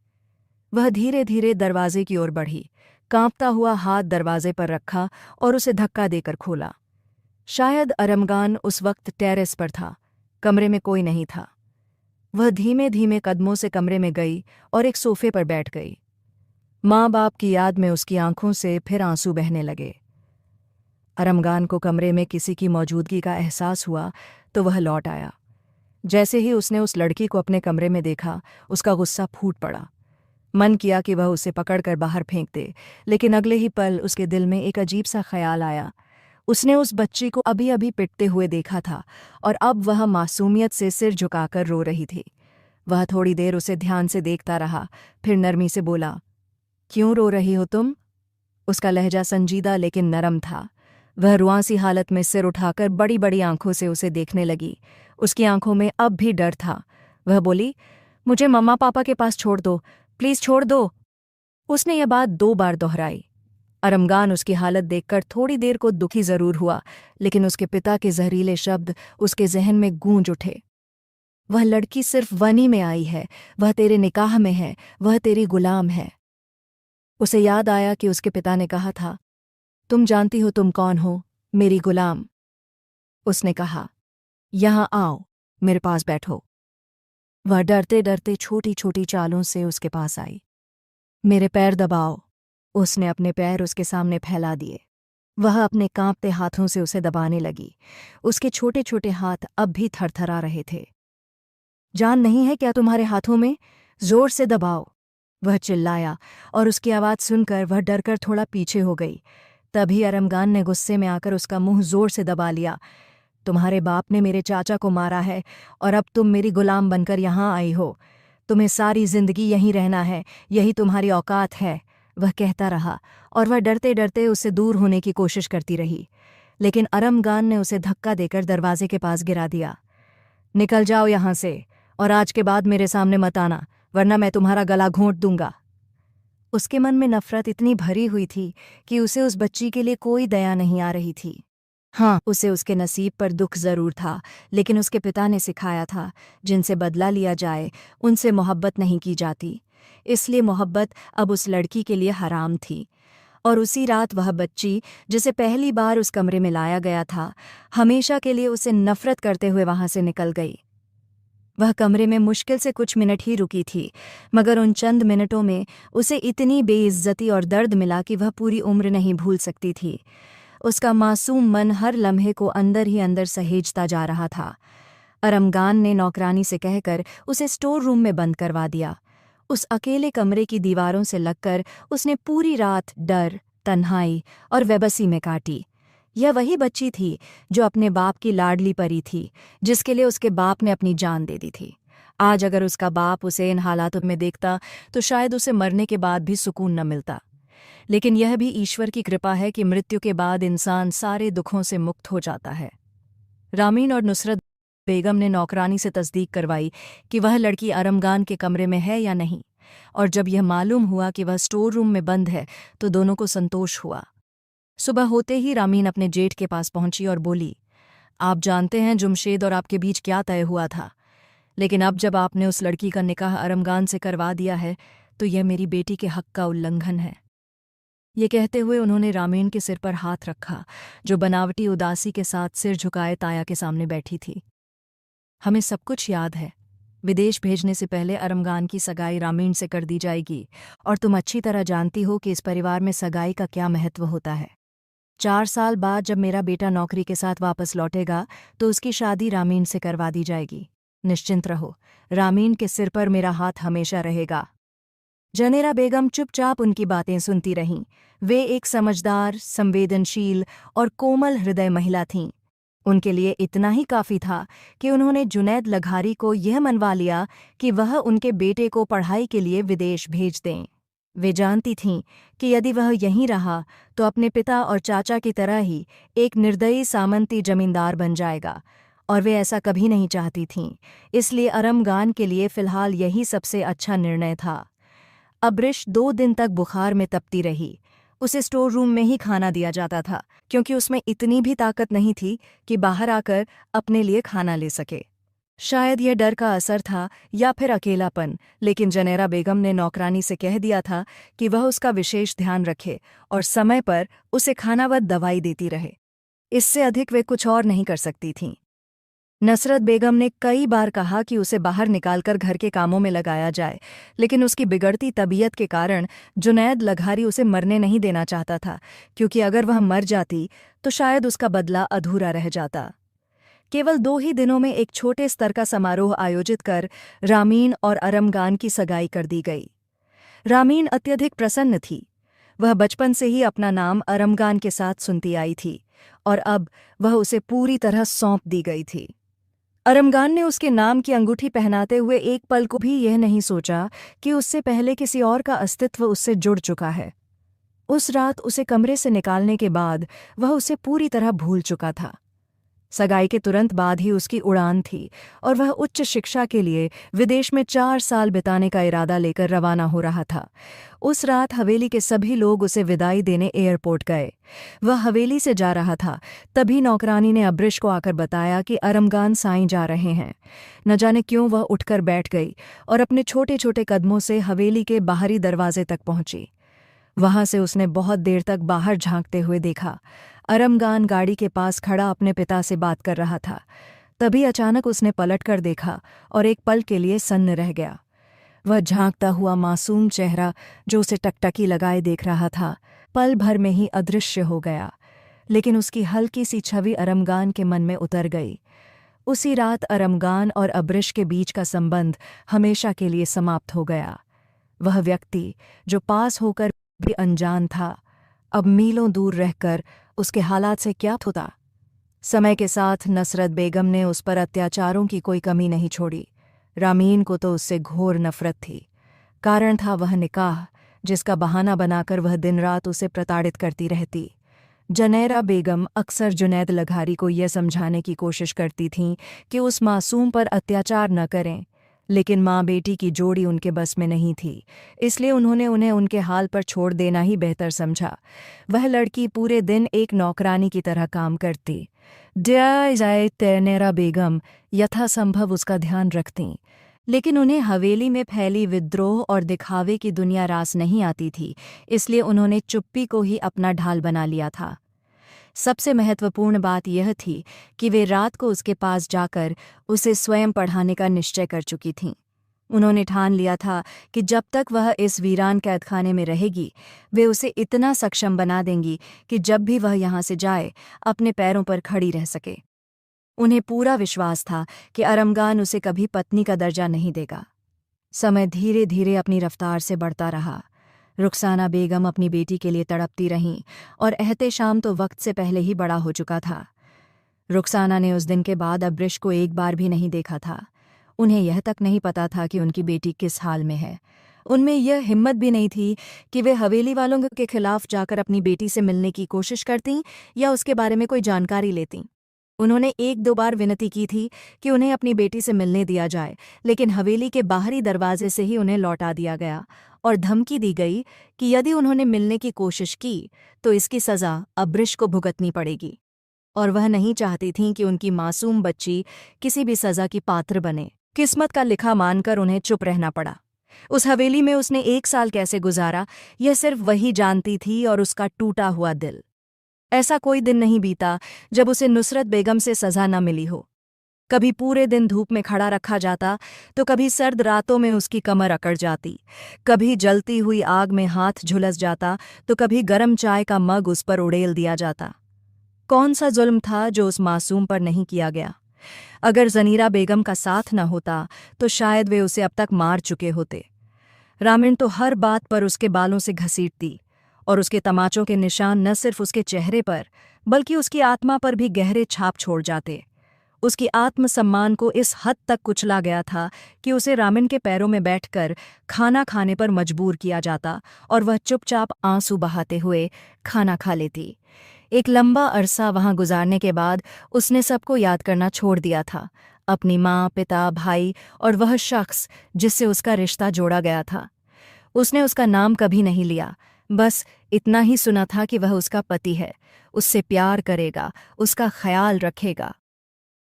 वह धीरे धीरे दरवाजे की ओर बढ़ी, कांपता हुआ हाथ दरवाजे पर रखा और उसे धक्का देकर खोला। शायद अरमगान उस वक्त टेरेस पर था, कमरे में कोई नहीं था। वह धीमे धीमे कदमों से कमरे में गई और एक सोफे पर बैठ गई। माँ बाप की याद में उसकी आंखों से फिर आंसू बहने लगे। अरमगान को कमरे में किसी की मौजूदगी का एहसास हुआ तो वह लौट आया। जैसे ही उसने उस लड़की को अपने कमरे में देखा, उसका गुस्सा फूट पड़ा। मन किया कि वह उसे पकड़कर बाहर फेंक दे, लेकिन अगले ही पल उसके दिल में एक अजीब सा ख्याल आया। उसने उस बच्ची को अभी अभी पिटते हुए देखा था और अब वह मासूमियत से सिर झुकाकर रो रही थी। वह थोड़ी देर उसे ध्यान से देखता रहा, फिर नरमी से बोला, क्यों रो रही हो तुम? उसका लहजा संजीदा लेकिन नरम था। वह रुआंसी हालत में सिर उठाकर बड़ी बड़ी आंखों से उसे देखने लगी। उसकी आंखों में अब भी डर था। वह बोली, मुझे मम्मा पापा के पास छोड़ दो, प्लीज छोड़ दो। उसने यह बात 2 बार दोहराई। अरमगान उसकी हालत देखकर थोड़ी देर को दुखी जरूर हुआ, लेकिन उसके पिता के जहरीले शब्द उसके जहन में गूंज उठे। वह लड़की सिर्फ वनी में आई है, वह तेरे निकाह में है, वह तेरी गुलाम है। उसे याद आया कि उसके पिता ने कहा था, तुम जानती हो तुम कौन हो, मेरी गुलाम। उसने कहा, यहाँ आओ। मेरे पास बैठो। वह डरते डरते छोटी छोटी चालों से उसके पास आई। मेरे पैर दबाओ। उसने अपने पैर उसके सामने फैला दिए। वह अपने कांपते हाथों से उसे दबाने लगी। उसके छोटे छोटे हाथ अब भी थरथरा रहे थे। जान नहीं है क्या तुम्हारे हाथों में? जोर से दबाओ, वह चिल्लाया, और उसकी आवाज़ सुनकर वह डरकर थोड़ा पीछे हो गई। तभी अरमगान ने गुस्से में आकर उसका मुंह जोर से दबा लिया। तुम्हारे बाप ने मेरे चाचा को मारा है और अब तुम मेरी गुलाम बनकर यहाँ आई हो। तुम्हें सारी जिंदगी यहीं रहना है, यही तुम्हारी औकात है, वह कहता रहा, और वह डरते डरते उससे दूर होने की कोशिश करती रही। लेकिन अरमगान ने उसे धक्का देकर दरवाजे के पास गिरा दिया। निकल जाओ यहाँ से, और आज के बाद मेरे सामने मत आना, वरना मैं तुम्हारा गला घोंट दूंगा। उसके मन में नफरत इतनी भरी हुई थी कि उसे उस बच्ची के लिए कोई दया नहीं आ रही थी। हाँ, उसे उसके नसीब पर दुख जरूर था, लेकिन उसके पिता ने सिखाया था, जिनसे बदला लिया जाए उनसे मोहब्बत नहीं की जाती। इसलिए मोहब्बत अब उस लड़की के लिए हराम थी। और उसी रात वह बच्ची, जिसे पहली बार उस कमरे में लाया गया था, हमेशा के लिए उसे नफरत करते हुए वहां से निकल गई। वह कमरे में मुश्किल से कुछ मिनट ही रुकी थी, मगर उन चंद मिनटों में उसे इतनी बेइज्जती और दर्द मिला कि वह पूरी उम्र नहीं भूल सकती थी। उसका मासूम मन हर लम्हे को अंदर ही अंदर सहेजता जा रहा था। अरमगान ने नौकरानी से कहकर उसे स्टोर रूम में बंद करवा दिया। उस अकेले कमरे की दीवारों से लगकर उसने पूरी रात डर, तन्हाई और बेबसी में काटी। यह वही बच्ची थी जो अपने बाप की लाडली परी थी, जिसके लिए उसके बाप ने अपनी जान दे दी थी। आज अगर उसका बाप उसे इन हालातों में देखता तो शायद उसे मरने के बाद भी सुकून न मिलता। लेकिन यह भी ईश्वर की कृपा है कि मृत्यु के बाद इंसान सारे दुखों से मुक्त हो जाता है। रामीन और नुसरत बेगम ने नौकरानी से तस्दीक करवाई कि वह लड़की अरमगान के कमरे में है या नहीं, और जब यह मालूम हुआ कि वह स्टोर रूम में बंद है तो दोनों को संतोष हुआ। सुबह होते ही रामीन अपने जेठ के पास पहुंची और बोली, आप जानते हैं जुमशेद और आपके बीच क्या तय हुआ था, लेकिन अब जब आपने उस लड़की का निकाह अरमगान से करवा दिया है तो यह मेरी बेटी के हक का उल्लंघन है। ये कहते हुए उन्होंने रामीन के सिर पर हाथ रखा, जो बनावटी उदासी के साथ सिर झुकाए ताया के सामने बैठी थी। हमें सब कुछ याद है। विदेश भेजने से पहले अरमगान की सगाई रामीन से कर दी जाएगी, और तुम अच्छी तरह जानती हो कि इस परिवार में सगाई का क्या महत्व होता है। 4 साल बाद जब मेरा बेटा नौकरी के साथ वापस लौटेगा तो उसकी शादी रामीन से करवा दी जाएगी। निश्चिंत रहो, रामीन के सिर पर मेरा हाथ हमेशा रहेगा। जनेरा बेगम चुपचाप उनकी बातें सुनती रहीं। वे एक समझदार, संवेदनशील और कोमल हृदय महिला थीं। उनके लिए इतना ही काफ़ी था कि उन्होंने जुनैद लघारी को यह मनवा लिया कि वह उनके बेटे को पढ़ाई के लिए विदेश भेज दें। वे जानती थीं कि यदि वह यहीं रहा तो अपने पिता और चाचा की तरह ही एक निर्दयी सामंती जमींदार बन जाएगा, और वे ऐसा कभी नहीं चाहती थीं। इसलिए अरमगान के लिए फ़िलहाल यही सबसे अच्छा निर्णय था। अब्रिश 2 दिन तक बुखार में तपती रही। उसे स्टोर रूम में ही खाना दिया जाता था, क्योंकि उसमें इतनी भी ताकत नहीं थी कि बाहर आकर अपने लिए खाना ले सके। शायद यह डर का असर था या फिर अकेलापन, लेकिन जनेरा बेगम ने नौकरानी से कह दिया था कि वह उसका विशेष ध्यान रखे और समय पर उसे खाना व दवाई देती रहे। इससे अधिक वे कुछ और नहीं कर सकती थीं। नसरत बेगम ने कई बार कहा कि उसे बाहर निकालकर घर के कामों में लगाया जाए, लेकिन उसकी बिगड़ती तबीयत के कारण जुनैद लघारी उसे मरने नहीं देना चाहता था, क्योंकि अगर वह मर जाती तो शायद उसका बदला अधूरा रह जाता। केवल 2 ही दिनों में एक छोटे स्तर का समारोह आयोजित कर रामीन और अरमगान की सगाई कर दी गई। रामीन अत्यधिक प्रसन्न थी। वह बचपन से ही अपना नाम अरमगान के साथ सुनती आई थी, और अब वह उसे पूरी तरह सौंप दी गई थी। अरमगान ने उसके नाम की अंगूठी पहनाते हुए एक पल को भी यह नहीं सोचा कि उससे पहले किसी और का अस्तित्व उससे जुड़ चुका है। उस रात उसे कमरे से निकालने के बाद वह उसे पूरी तरह भूल चुका था। सगाई के तुरंत बाद ही उसकी उड़ान थी, और वह उच्च शिक्षा के लिए विदेश में 4 साल बिताने का इरादा लेकर रवाना हो रहा था। उस रात हवेली के सभी लोग उसे विदाई देने एयरपोर्ट गए। वह हवेली से जा रहा था, तभी नौकरानी ने अब्रिश को आकर बताया कि अरमगान साईं जा रहे हैं। न जाने क्यों वह उठकर बैठ गई और अपने छोटे छोटे कदमों से हवेली के बाहरी दरवाजे तक पहुंची। वहां से उसने बहुत देर तक बाहर झांकते हुए देखा। अरमगान गाड़ी के पास खड़ा अपने पिता से बात कर रहा था। तभी अचानक उसने पलट कर देखा और एक पल के लिए सन्न रह गया। वह झांकता हुआ मासूम चेहरा जो उसे टकटकी लगाए देख रहा था, पल भर में ही अदृश्य हो गया। लेकिन उसकी हल्की सी छवि अरमगान के मन में उतर गई। उसी रात अरमगान और अब्रिश के बीच का संबंध हमेशा के लिए समाप्त हो गया। वह व्यक्ति जो पास होकर भी अनजान था, अब मीलों दूर रहकर उसके हालात से क्या होता। समय के साथ नसरत बेगम ने उस पर अत्याचारों की कोई कमी नहीं छोड़ी। रामीन को तो उससे घोर नफरत थी। कारण था वह निकाह, जिसका बहाना बनाकर वह दिन रात उसे प्रताड़ित करती रहती। जनैरा बेगम अक्सर जुनैद लघारी को यह समझाने की कोशिश करती थीं कि उस मासूम पर अत्याचार न करें, लेकिन माँ बेटी की जोड़ी उनके बस में नहीं थी, इसलिए उन्होंने उन्हें उनके हाल पर छोड़ देना ही बेहतर समझा। वह लड़की पूरे दिन एक नौकरानी की तरह काम करती। जनैरा बेगम यथासंभव उसका ध्यान रखतीं, लेकिन उन्हें हवेली में फैली विद्रोह और दिखावे की दुनिया रास नहीं आती थी, इसलिए उन्होंने चुप्पी को ही अपना ढाल बना लिया था। सबसे महत्वपूर्ण बात यह थी कि वे रात को उसके पास जाकर उसे स्वयं पढ़ाने का निश्चय कर चुकी थीं। उन्होंने ठान लिया था कि जब तक वह इस वीरान कैदखाने में रहेगी, वे उसे इतना सक्षम बना देंगी कि जब भी वह यहाँ से जाए, अपने पैरों पर खड़ी रह सके। उन्हें पूरा विश्वास था कि अरमगान उसे कभी पत्नी का दर्जा नहीं देगा। समय धीरे धीरे अपनी रफ्तार से बढ़ता रहा। रुखसाना बेगम अपनी बेटी के लिए तड़पती रहीं और एहतेशाम तो वक्त से पहले ही बड़ा हो चुका था। रुखसाना ने उस दिन के बाद अब्रिश को एक बार भी नहीं देखा था। उन्हें यह तक नहीं पता था कि उनकी बेटी किस हाल में है। उनमें यह हिम्मत भी नहीं थी कि वे हवेली वालों के खिलाफ जाकर अपनी बेटी से मिलने की कोशिश करतीं या उसके बारे में कोई जानकारी लेतीं। उन्होंने एक दो बार विनती की थी कि उन्हें अपनी बेटी से मिलने दिया जाए, लेकिन हवेली के बाहरी दरवाजे से ही उन्हें लौटा दिया गया और धमकी दी गई कि यदि उन्होंने मिलने की कोशिश की तो इसकी सज़ा अब्रिश को भुगतनी पड़ेगी। और वह नहीं चाहती थीं कि उनकी मासूम बच्ची किसी भी सज़ा की पात्र बने। किस्मत का लिखा मानकर उन्हें चुप रहना पड़ा। उस हवेली में उसने 1 साल कैसे गुजारा, यह सिर्फ वही जानती थी और उसका टूटा हुआ दिल। ऐसा कोई दिन नहीं बीता जब उसे नुसरत बेगम से सज़ा न मिली हो। कभी पूरे दिन धूप में खड़ा रखा जाता तो कभी सर्द रातों में उसकी कमर अकड़ जाती, कभी जलती हुई आग में हाथ झुलस जाता तो कभी गर्म चाय का मग उस पर उड़ेल दिया जाता। कौन सा जुल्म था जो उस मासूम पर नहीं किया गया? अगर जनीरा बेगम का साथ न होता तो शायद वे उसे अब तक मार चुके होते। रामिन तो हर बात पर उसके बालों से घसीटती और उसके तमाचों के निशान न सिर्फ उसके चेहरे पर बल्कि उसकी आत्मा पर भी गहरे छाप छोड़ जाते। उसकी आत्मसम्मान को इस हद तक कुचला गया था कि उसे रामिन के पैरों में बैठकर खाना खाने पर मजबूर किया जाता और वह चुपचाप आंसू बहाते हुए खाना खा लेती। एक लंबा अरसा वहां गुजारने के बाद उसने सबको याद करना छोड़ दिया था, अपनी माँ, पिता, भाई और वह शख्स जिससे उसका रिश्ता जोड़ा गया था। उसने उसका नाम कभी नहीं लिया, बस इतना ही सुना था कि वह उसका पति है, उससे प्यार करेगा, उसका ख्याल रखेगा।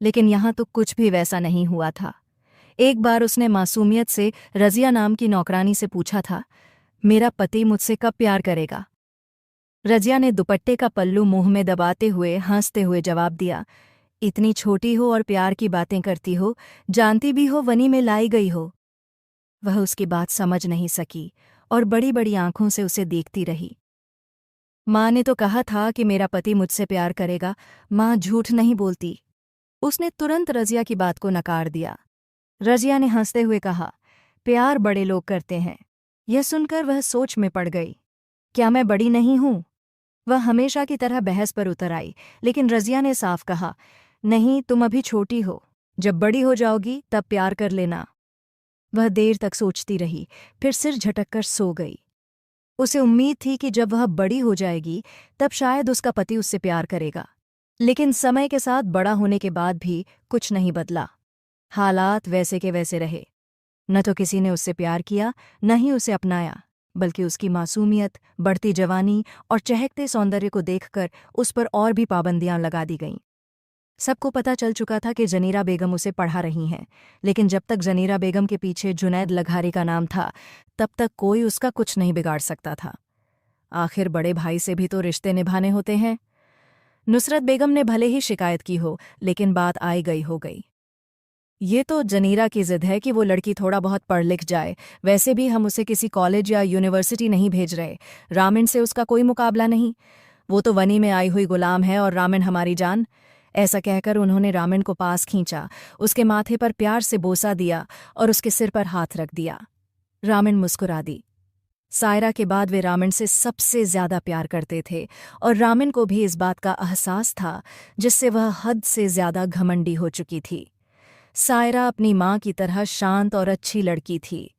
लेकिन यहाँ तो कुछ भी वैसा नहीं हुआ था। एक बार उसने मासूमियत से रज़िया नाम की नौकरानी से पूछा था, मेरा पति मुझसे कब प्यार करेगा? रज़िया ने दुपट्टे का पल्लू मुंह में दबाते हुए हंसते हुए जवाब दिया, इतनी छोटी हो और प्यार की बातें करती हो, जानती भी हो वनी में लाई गई हो। वह उसकी बात समझ नहीं सकी और बड़ी बड़ी आंखों से उसे देखती रही। माँ ने तो कहा था कि मेरा पति मुझसे प्यार करेगा, माँ झूठ नहीं बोलती। उसने तुरंत रज़िया की बात को नकार दिया। रज़िया ने हंसते हुए कहा, प्यार बड़े लोग करते हैं। यह सुनकर वह सोच में पड़ गई। क्या मैं बड़ी नहीं हूँ? वह हमेशा की तरह बहस पर उतर आई, लेकिन रज़िया ने साफ कहा, नहीं, तुम अभी छोटी हो, जब बड़ी हो जाओगी तब प्यार कर लेना। वह देर तक सोचती रही, फिर सिर झटककर सो गई। उसे उम्मीद थी कि जब वह बड़ी हो जाएगी तब शायद उसका पति उससे प्यार करेगा, लेकिन समय के साथ बड़ा होने के बाद भी कुछ नहीं बदला। हालात वैसे के वैसे रहे। न तो किसी ने उससे प्यार किया, न ही उसे अपनाया, बल्कि उसकी मासूमियत, बढ़ती जवानी और चहकते सौंदर्य को देखकर उस पर और भी पाबंदियां लगा दी गईं। सबको पता चल चुका था कि जनीरा बेगम उसे पढ़ा रही हैं, लेकिन जब तक जनीरा बेगम के पीछे जुनैद लघारी का नाम था, तब तक कोई उसका कुछ नहीं बिगाड़ सकता था। आखिर बड़े भाई से भी तो रिश्ते निभाने होते हैं। नुसरत बेगम ने भले ही शिकायत की हो, लेकिन बात आई गई हो गई। ये तो जनीरा की जिद है कि वो लड़की थोड़ा बहुत पढ़ लिख जाए। वैसे भी हम उसे किसी कॉलेज या यूनिवर्सिटी नहीं भेज रहे। रामिन से उसका कोई मुकाबला नहीं। वो तो वनी में आई हुई गुलाम है और रामिन हमारी जान। ऐसा कहकर उन्होंने रामिन को पास खींचा, उसके माथे पर प्यार से बोसा दिया और उसके सिर पर हाथ रख दिया। रामिन मुस्कुरा दी। सायरा के बाद वे रामिन से सबसे ज्यादा प्यार करते थे और रामिन को भी इस बात का एहसास था, जिससे वह हद से ज्यादा घमंडी हो चुकी थी। सायरा अपनी माँ की तरह शांत और अच्छी लड़की थी।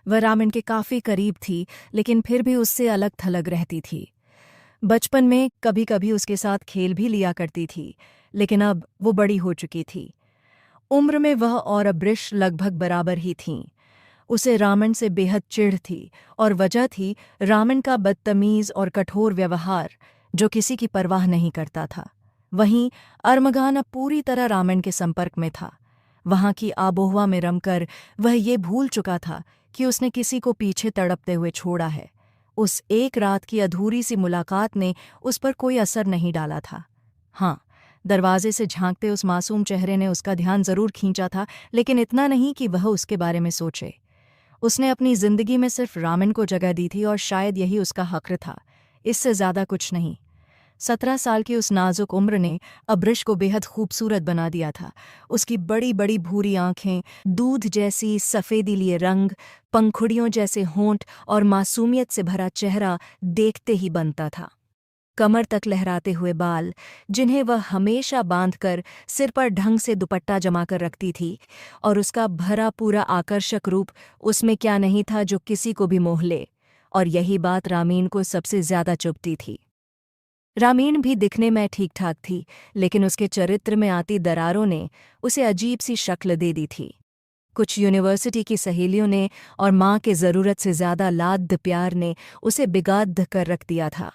वह रामिन के काफी करीब थी, लेकिन फिर भी उससे अलग थलग रहती थी। बचपन में कभी कभी उसके साथ खेल भी लिया करती थी, लेकिन अब वो बड़ी हो चुकी थी। उम्र में वह और अब्रिश लगभग बराबर ही थीं। उसे रामिन से बेहद चिढ़ थी, और वजह थी रामिन का बदतमीज और कठोर व्यवहार, जो किसी की परवाह नहीं करता था। वहीं अरमगान अब पूरी तरह रामिन के संपर्क में था। वहां की आबोहवा में रमकर वह ये भूल चुका था कि उसने किसी को पीछे तड़पते हुए छोड़ा है। उस एक रात की अधूरी सी मुलाकात ने उस पर कोई असर नहीं डाला था। हाँ, दरवाजे से झांकते उस मासूम चेहरे ने उसका ध्यान जरूर खींचा था, लेकिन इतना नहीं कि वह उसके बारे में सोचे। उसने अपनी जिंदगी में सिर्फ रामिन को जगह दी थी और शायद यही उसका हक़ था, इससे ज्यादा कुछ नहीं। 17 साल की उस नाजुक उम्र ने अब्रिश को बेहद खूबसूरत बना दिया था। उसकी बड़ी बड़ी भूरी आंखें, दूध जैसी सफ़ेदी लिए रंग, पंखुड़ियों जैसे होंठ और मासूमियत से भरा चेहरा देखते ही बनता था। कमर तक लहराते हुए बाल, जिन्हें वह हमेशा बांधकर सिर पर ढंग से दुपट्टा जमाकर रखती थी, और उसका भरा पूरा आकर्षक रूप, उसमें क्या नहीं था जो किसी को भी मोह ले। और यही बात रामीन को सबसे ज्यादा चुभती थी। रामीन भी दिखने में ठीक ठाक थी, लेकिन उसके चरित्र में आती दरारों ने उसे अजीब सी शक्ल दे दी थी। कुछ यूनिवर्सिटी की सहेलियों ने और माँ के ज़रूरत से ज्यादा लाद प्यार ने उसे बिगाड़ कर रख दिया था।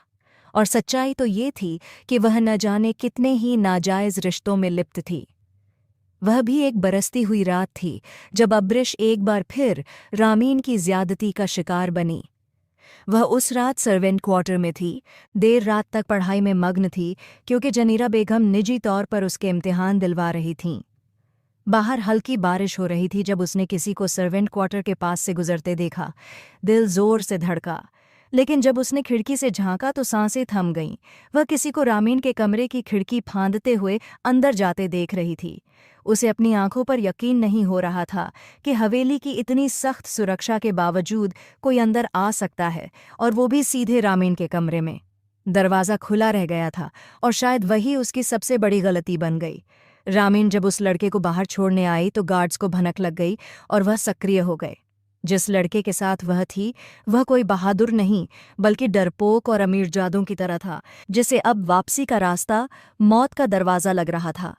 और सच्चाई तो ये थी कि वह न जाने कितने ही नाजायज रिश्तों में लिप्त थी। वह भी एक बरसती हुई रात थी जब अब्रिश एक बार फिर रामीन की ज्यादती का शिकार बनी। वह उस रात सर्वेंट क्वार्टर में थी, देर रात तक पढ़ाई में मग्न थी, क्योंकि जनीरा बेगम निजी तौर पर उसके इम्तिहान दिलवा रही थीं। बाहर हल्की बारिश हो रही थी जब उसने किसी को सर्वेंट क्वार्टर के पास से गुजरते देखा। दिल जोर से धड़का, लेकिन जब उसने खिड़की से झांका तो सांसें थम गईं। वह किसी को रामीन के कमरे की खिड़की फांदते हुए अंदर जाते देख रही थी। उसे अपनी आंखों पर यकीन नहीं हो रहा था कि हवेली की इतनी सख्त सुरक्षा के बावजूद कोई अंदर आ सकता है, और वो भी सीधे रामीन के कमरे में। दरवाज़ा खुला रह गया था, और शायद वही उसकी सबसे बड़ी गलती बन गई। रामीन जब उस लड़के को बाहर छोड़ने आई तो गार्ड्स को भनक लग गई और वह सक्रिय हो गए। जिस लड़के के साथ वह थी, वह कोई बहादुर नहीं, बल्कि डरपोक और अमीरजादों की तरह था, जिसे अब वापसी का रास्ता मौत का दरवाज़ा लग रहा था।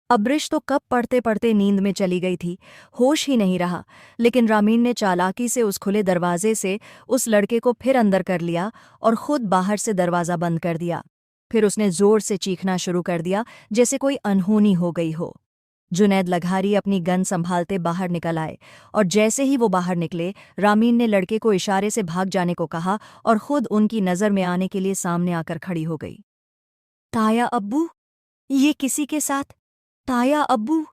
अब्रिश तो कब पढ़ते पढ़ते नींद में चली गई थी, होश ही नहीं रहा, लेकिन रामीन ने चालाकी से उस खुले दरवाजे से उस लड़के को फिर अंदर कर लिया और खुद बाहर से दरवाज़ा बंद कर दिया। फिर उसने जोर से चीखना शुरू कर दिया, जैसे कोई अनहोनी हो गई हो। जुनैद लघारी अपनी गन संभालते बाहर निकल आए, और जैसे ही वो बाहर निकले, रामीन ने लड़के को इशारे से भाग जाने को कहा और खुद उनकी नज़र में आने के लिए सामने आकर खड़ी हो गई। ताया अब्बू, ये किसी के साथ? ताया अब्बू!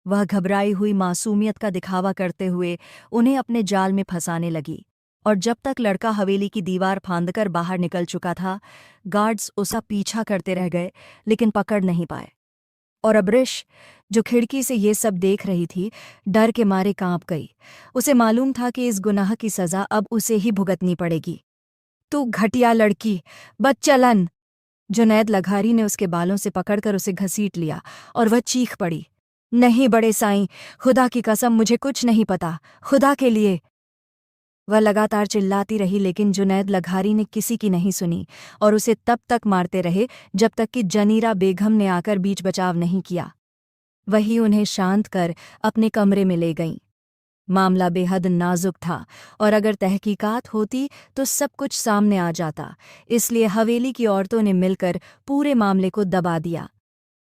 वह घबराई हुई मासूमियत का दिखावा करते हुए उन्हें अपने जाल में फंसाने लगी, और जब तक लड़का हवेली की दीवार फांदकर बाहर निकल चुका था, गार्ड्स उसका पीछा करते रह गए, लेकिन पकड़ नहीं पाए। और अब्रिश, जो खिड़की से ये सब देख रही थी, डर के मारे कांप गई। उसे मालूम था कि इस गुनाह की सज़ा अब उसे ही भुगतनी पड़ेगी। तू घटिया लड़की, बदचलन! जुनैद लघारी ने उसके बालों से पकड़कर उसे घसीट लिया, और वह चीख पड़ी। नहीं बड़े साईं, खुदा की कसम मुझे कुछ नहीं पता, खुदा के लिए! वह लगातार चिल्लाती रही, लेकिन जुनैद लघारी ने किसी की नहीं सुनी, और उसे तब तक मारते रहे जब तक कि जनीरा बेगम ने आकर बीच बचाव नहीं किया। वही उन्हें शांत कर अपने कमरे में ले गईं। मामला बेहद नाजुक था, और अगर तहकीकात होती तो सब कुछ सामने आ जाता, इसलिए हवेली की औरतों ने मिलकर पूरे मामले को दबा दिया।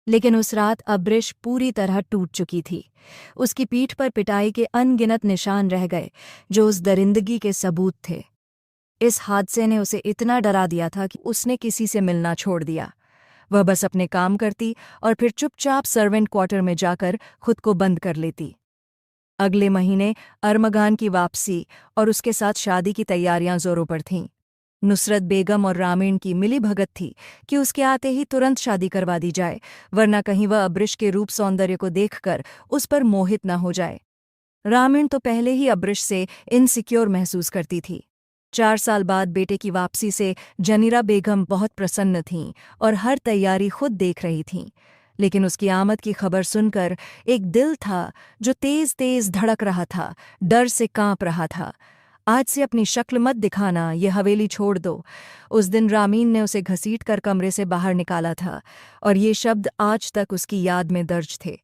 लेकिन उस रात अब्रिश पूरी तरह टूट चुकी थी। उसकी पीठ पर पिटाई के अनगिनत निशान रह गए, जो उस दरिंदगी के सबूत थे। इस हादसे ने उसे इतना डरा दिया था कि उसने किसी से मिलना छोड़ दिया। वह बस अपने काम करती और फिर चुपचाप सर्वेंट क्वार्टर में जाकर खुद को बंद कर लेती। अगले महीने अरमगान की वापसी और उसके साथ शादी की तैयारियां जोरों पर थीं। नुसरत बेगम और रामीण की मिलीभगत थी कि उसके आते ही तुरंत शादी करवा दी जाए, वरना कहीं वह अब्रिश के रूप सौंदर्य को देखकर उस पर मोहित न हो जाए। रामीण तो पहले ही अब्रिश से इनसिक्योर महसूस करती थी। 4 साल बाद बेटे की वापसी से जनीरा बेगम बहुत प्रसन्न थीं और हर तैयारी खुद देख रही थीं। लेकिन उसकी आमद की खबर सुनकर एक दिल था जो तेज तेज धड़क रहा था, डर से कांप रहा था। आज से अपनी शक्ल मत दिखाना, ये हवेली छोड़ दो। उस दिन रामीन ने उसे घसीट कर कमरे से बाहर निकाला था और ये शब्द आज तक उसकी याद में दर्ज थे।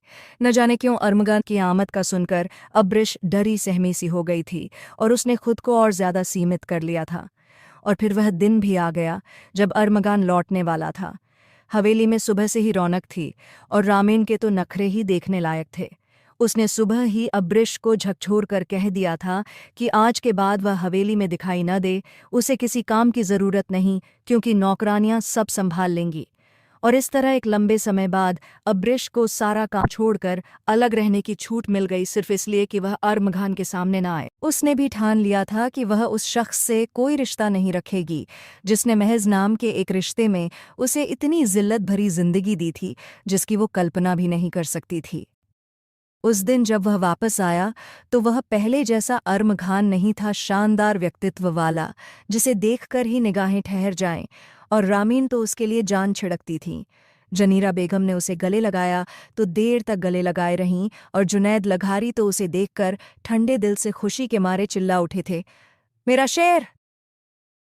न जाने क्यों अरमगान की आमद का सुनकर अब्रिश डरी सहमी सी हो गई थी और उसने खुद को और ज्यादा सीमित कर लिया था। और फिर वह दिन भी आ गया जब अरमगान लौटने वाला था। हवेली में सुबह से ही रौनक थी और रामीन के तो नखरे ही देखने लायक थे। उसने सुबह ही अब्रिश को झकझोर कर कह दिया था कि आज के बाद वह हवेली में दिखाई न दे, उसे किसी काम की जरूरत नहीं, क्योंकि नौकरानियां सब संभाल लेंगी। और इस तरह एक लंबे समय बाद अब्रिश को सारा काम छोड़कर अलग रहने की छूट मिल गई, सिर्फ इसलिए कि वह अरमगान के सामने न आए। उसने भी ठान लिया था कि वह उस शख्स से कोई रिश्ता नहीं रखेगी जिसने महज नाम के एक रिश्ते में उसे इतनी जिल्लत भरी जिंदगी दी थी जिसकी वो कल्पना भी नहीं कर सकती थी। उस दिन जब वह वापस आया तो वह पहले जैसा अरमगान नहीं था, शानदार व्यक्तित्व वाला जिसे देखकर ही निगाहें ठहर जाएं, और रामीन तो उसके लिए जान छिड़कती थीं। जनीरा बेगम ने उसे गले लगाया तो देर तक गले लगाए रहीं, और जुनैद लघारी तो उसे देखकर ठंडे दिल से खुशी के मारे चिल्ला उठे थे, मेरा शेर।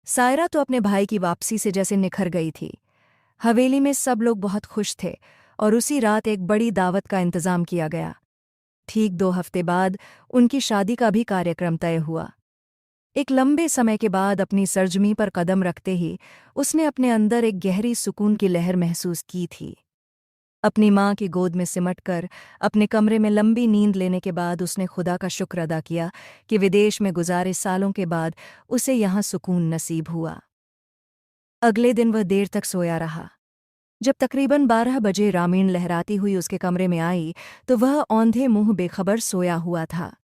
सायरा तो अपने भाई की वापसी से जैसे निखर गई थी। हवेली में सब लोग बहुत खुश थे और उसी रात एक बड़ी दावत का इंतजाम किया गया। ठीक 2 हफ्ते बाद उनकी शादी का भी कार्यक्रम तय हुआ। एक लंबे समय के बाद अपनी सरजमी पर कदम रखते ही उसने अपने अंदर एक गहरी सुकून की लहर महसूस की थी। अपनी माँ की गोद में सिमटकर अपने कमरे में लंबी नींद लेने के बाद उसने खुदा का शुक्र अदा किया कि विदेश में गुजारे सालों के बाद उसे यहाँ सुकून नसीब हुआ। अगले दिन वह देर तक सोया रहा। जब तकरीबन 12 बजे रामीण लहराती हुई उसके कमरे में आई तो वह औंधे मुंह बेखबर सोया हुआ था।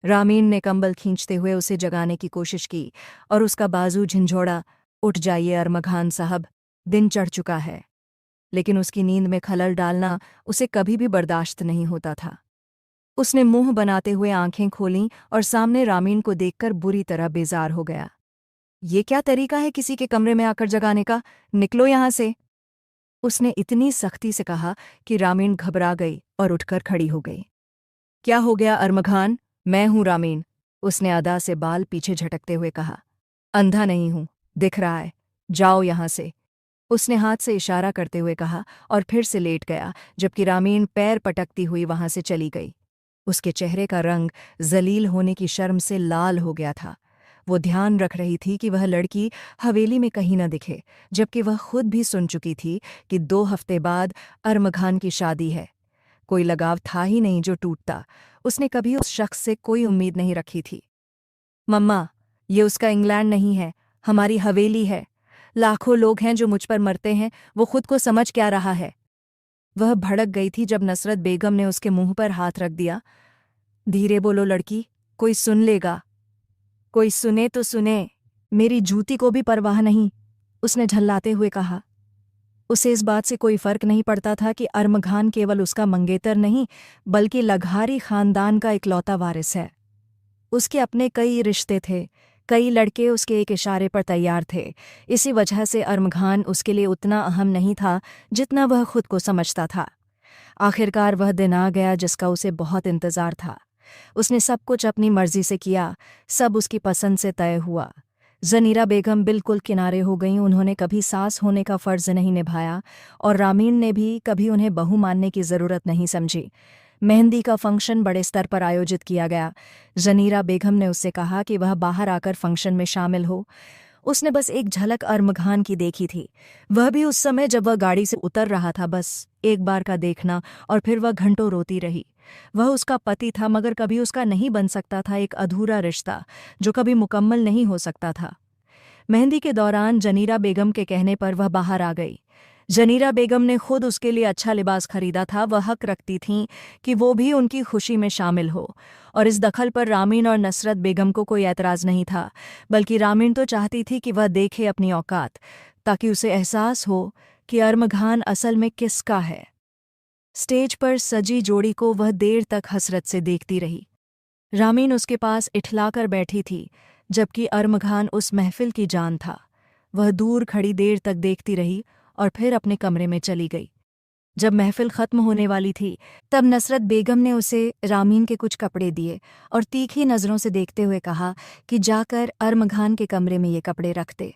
रामीण ने कंबल खींचते हुए उसे जगाने की कोशिश की और उसका बाजू झंझोड़ा, उठ जाइए अरमगान साहब, दिन चढ़ चुका है। लेकिन उसकी नींद में खलल डालना उसे कभी भी बर्दाश्त नहीं होता था। उसने मुंह बनाते हुए आंखें खोलीं और सामने रामीण को देखकर बुरी तरह बेजार हो गया। ये क्या तरीका है किसी के कमरे में आकर जगाने का, निकलो यहां से। उसने इतनी सख्ती से कहा कि रामीण घबरा गई और उठकर खड़ी हो गई। क्या हो गया अरमगान? मैं हूं रामीण, उसने अदा से बाल पीछे झटकते हुए कहा। अंधा नहीं हूं, दिख रहा है, जाओ यहां से, उसने हाथ से इशारा करते हुए कहा और फिर से लेट गया, जबकि रामीण पैर पटकती हुई वहां से चली गई। उसके चेहरे का रंग जलील होने की शर्म से लाल हो गया था। वो ध्यान रख रही थी कि वह लड़की हवेली में कहीं न दिखे, जबकि वह खुद भी सुन चुकी थी कि 2 हफ्ते बाद अरमगान की शादी है। कोई लगाव था ही नहीं जो टूटता। उसने कभी उस शख्स से कोई उम्मीद नहीं रखी थी। मम्मा, ये उसका इंग्लैंड नहीं है, हमारी हवेली है। लाखों लोग हैं जो मुझ पर मरते हैं, वो खुद को समझ क्या रहा है। वह भड़क गई थी जब नुसरत बेगम ने उसके मुंह पर हाथ रख दिया। धीरे बोलो लड़की, कोई सुन लेगा। कोई सुने तो सुने, मेरी जूती को भी परवाह नहीं, उसने झल्लाते हुए कहा। उसे इस बात से कोई फर्क नहीं पड़ता था कि अरमगान केवल उसका मंगेतर नहीं बल्कि लघारी खानदान का इकलौता वारिस है। उसके अपने कई रिश्ते थे, कई लड़के उसके एक इशारे पर तैयार थे। इसी वजह से अरमगान उसके लिए उतना अहम नहीं था जितना वह खुद को समझता था। आखिरकार वह दिन आ गया जिसका उसे बहुत इंतजार था। उसने सब कुछ अपनी मर्जी से किया, सब उसकी पसंद से तय हुआ। जनीरा बेगम बिल्कुल किनारे हो गईं, उन्होंने कभी सास होने का फ़र्ज़ नहीं निभाया और रामीण ने भी कभी उन्हें बहू मानने की ज़रूरत नहीं समझी। मेहंदी का फंक्शन बड़े स्तर पर आयोजित किया गया। जनीरा बेगम ने उससे कहा कि वह बाहर आकर फंक्शन में शामिल हो। उसने बस एक झलक अरमगान की देखी थी, वह भी उस समय जब वह गाड़ी से उतर रहा था। बस एक बार का देखना और फिर वह घंटों रोती रही। वह उसका पति था मगर कभी उसका नहीं बन सकता था, एक अधूरा रिश्ता जो कभी मुकम्मल नहीं हो सकता था। मेहंदी के दौरान जनीरा बेगम के कहने पर वह बाहर आ गई। जनीरा बेगम ने खुद उसके लिए अच्छा लिबास खरीदा था। वह हक रखती थीं कि वो भी उनकी खुशी में शामिल हो, और इस दखल पर रामीन और नसरत बेगम को कोई एतराज़ नहीं था। बल्कि रामीन तो चाहती थी कि वह देखे अपनी औकात, ताकि उसे एहसास हो कि अरमघान असल में किसका है। स्टेज पर सजी जोड़ी को वह देर तक हसरत से देखती रही। रामीन उसके पास इठलाकर बैठी थी, जबकि अरमघान उस महफिल की जान था। वह दूर खड़ी देर तक देखती रही और फिर अपने कमरे में चली गई। जब महफिल खत्म होने वाली थी, तब नसरत बेगम ने उसे रामीन के कुछ कपड़े दिए और तीखी नज़रों से देखते हुए कहा कि जाकर अरमघान के कमरे में ये कपड़े रख दे।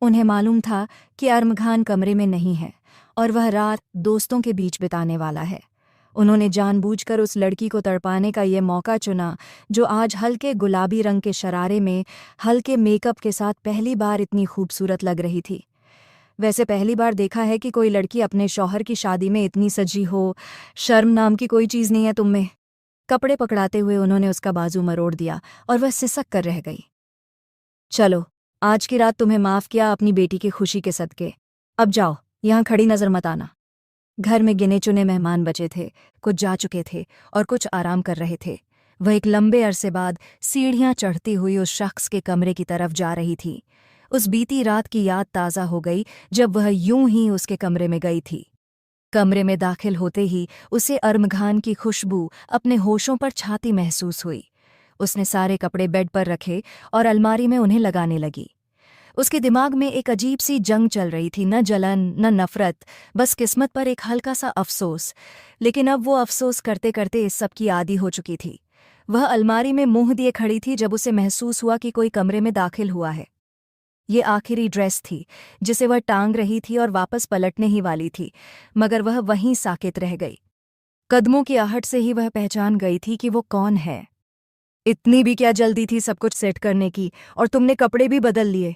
उन्हें मालूम था कि अरमघान कमरे में नहीं है और वह रात दोस्तों के बीच बिताने वाला है। उन्होंने जानबूझकर उस लड़की को तड़पाने का ये मौका चुना, जो आज हल्के गुलाबी रंग के शरारे में हल्के मेकअप के साथ पहली बार इतनी खूबसूरत लग रही थी। वैसे पहली बार देखा है कि कोई लड़की अपने शौहर की शादी में इतनी सजी हो। शर्म नाम की कोई चीज़ नहीं है तुम में। कपड़े पकड़ाते हुए उन्होंने उसका बाजू मरोड़ दिया और वह सिसक कर रह गई। चलो, आज की रात तुम्हें माफ़ किया अपनी बेटी की खुशी के सदके। अब जाओ, यहाँ खड़ी नज़र मत आना। घर में गिने चुने मेहमान बचे थे, कुछ जा चुके थे और कुछ आराम कर रहे थे। वह एक लंबे अरसे बाद सीढ़ियाँ चढ़ती हुई उस शख्स के कमरे की तरफ जा रही थी। उस बीती रात की याद ताज़ा हो गई जब वह यूं ही उसके कमरे में गई थी। कमरे में दाखिल होते ही उसे अरमघान की खुशबू अपने होशों पर छाती महसूस हुई। उसने सारे कपड़े बेड पर रखे और अलमारी में उन्हें लगाने लगी। उसके दिमाग में एक अजीब सी जंग चल रही थी, न जलन न नफरत, बस किस्मत पर एक हल्का सा अफसोस। लेकिन अब वो अफसोस करते करते इस सब की आदी हो चुकी थी। वह अलमारी में मुंह दिए खड़ी थी जब उसे महसूस हुआ कि कोई कमरे में दाखिल हुआ है। ये आखिरी ड्रेस थी जिसे वह टांग रही थी और वापस पलटने ही वाली थी, मगर वह वहीं साकित रह गई। कदमों की आहट से ही वह पहचान गई थी कि वो कौन है। इतनी भी क्या जल्दी थी सब कुछ सेट करने की, और तुमने कपड़े भी बदल लिए।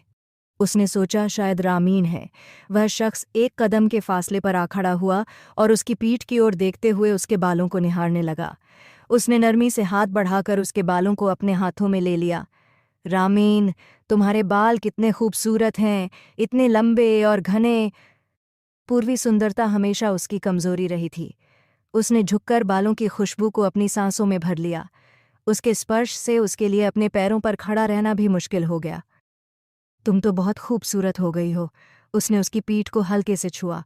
उसने सोचा शायद रामीन है। वह शख्स एक कदम के फासले पर आ खड़ा हुआ और उसकी पीठ की ओर देखते हुए उसके बालों को निहारने लगा। उसने नरमी से हाथ बढ़ाकर उसके बालों को अपने हाथों में ले लिया। रामीन, तुम्हारे बाल कितने खूबसूरत हैं, इतने लंबे और घने। पूर्वी सुंदरता हमेशा उसकी कमजोरी रही थी। उसने झुककर बालों की खुशबू को अपनी सांसों में भर लिया। उसके स्पर्श से उसके लिए अपने पैरों पर खड़ा रहना भी मुश्किल हो गया। तुम तो बहुत खूबसूरत हो गई हो। उसने उसकी पीठ को हल्के से छुआ।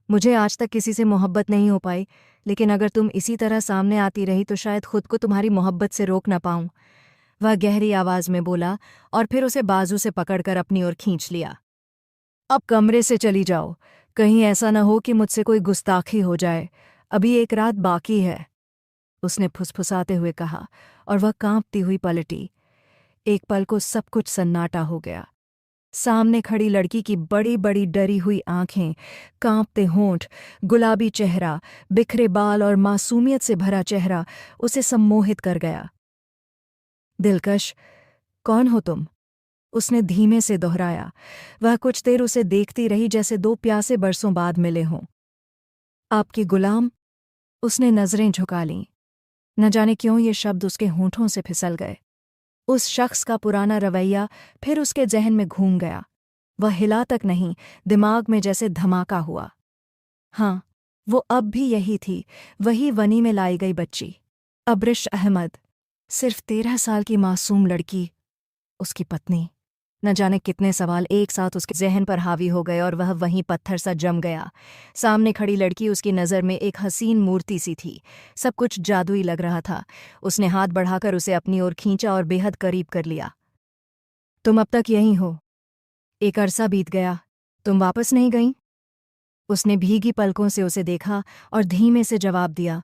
मुझे आज तक किसी से मोहब्बत नहीं हो पाई, लेकिन अगर तुम इसी तरह सामने आती रही तो शायद खुद को तुम्हारी मोहब्बत से रोक न पाऊं। वह गहरी आवाज में बोला और फिर उसे बाजू से पकड़कर अपनी ओर खींच लिया। अब कमरे से चली जाओ, कहीं ऐसा न हो कि मुझसे कोई गुस्ताखी हो जाए। अभी एक रात बाकी है, उसने फुसफुसाते हुए कहा, और वह कांपती हुई पलटी। एक पल को सब कुछ सन्नाटा हो गया। सामने खड़ी लड़की की बड़ी बड़ी डरी हुई आंखें, कांपते होंठ, गुलाबी चेहरा, बिखरे बाल और मासूमियत से भरा चेहरा उसे सम्मोहित कर गया। दिलकश, कौन हो तुम? उसने धीमे से दोहराया। वह कुछ देर उसे देखती रही जैसे दो प्यासे बरसों बाद मिले हों। आपकी गुलाम? उसने नजरें झुका लीं। न जाने क्यों ये शब्द उसके होंठों से फिसल गए। उस शख्स का पुराना रवैया फिर उसके जहन में घूम गया। वह हिला तक नहीं, दिमाग में जैसे धमाका हुआ। हाँ, वो अब भी यही थी, वही वनी में लाई गई बच्ची, अब्रिश अहमद। सिर्फ 13 साल की मासूम लड़की, उसकी पत्नी। न जाने कितने सवाल एक साथ उसके जहन पर हावी हो गए और वह वहीं पत्थर सा जम गया। सामने खड़ी लड़की उसकी नज़र में एक हसीन मूर्ति सी थी। सब कुछ जादुई लग रहा था। उसने हाथ बढ़ाकर उसे अपनी ओर खींचा और बेहद करीब कर लिया। तुम अब तक यहीं हो? एक अरसा बीत गया, तुम वापस नहीं गईं? उसने भीगी पलकों से उसे देखा और धीमे से जवाब दिया,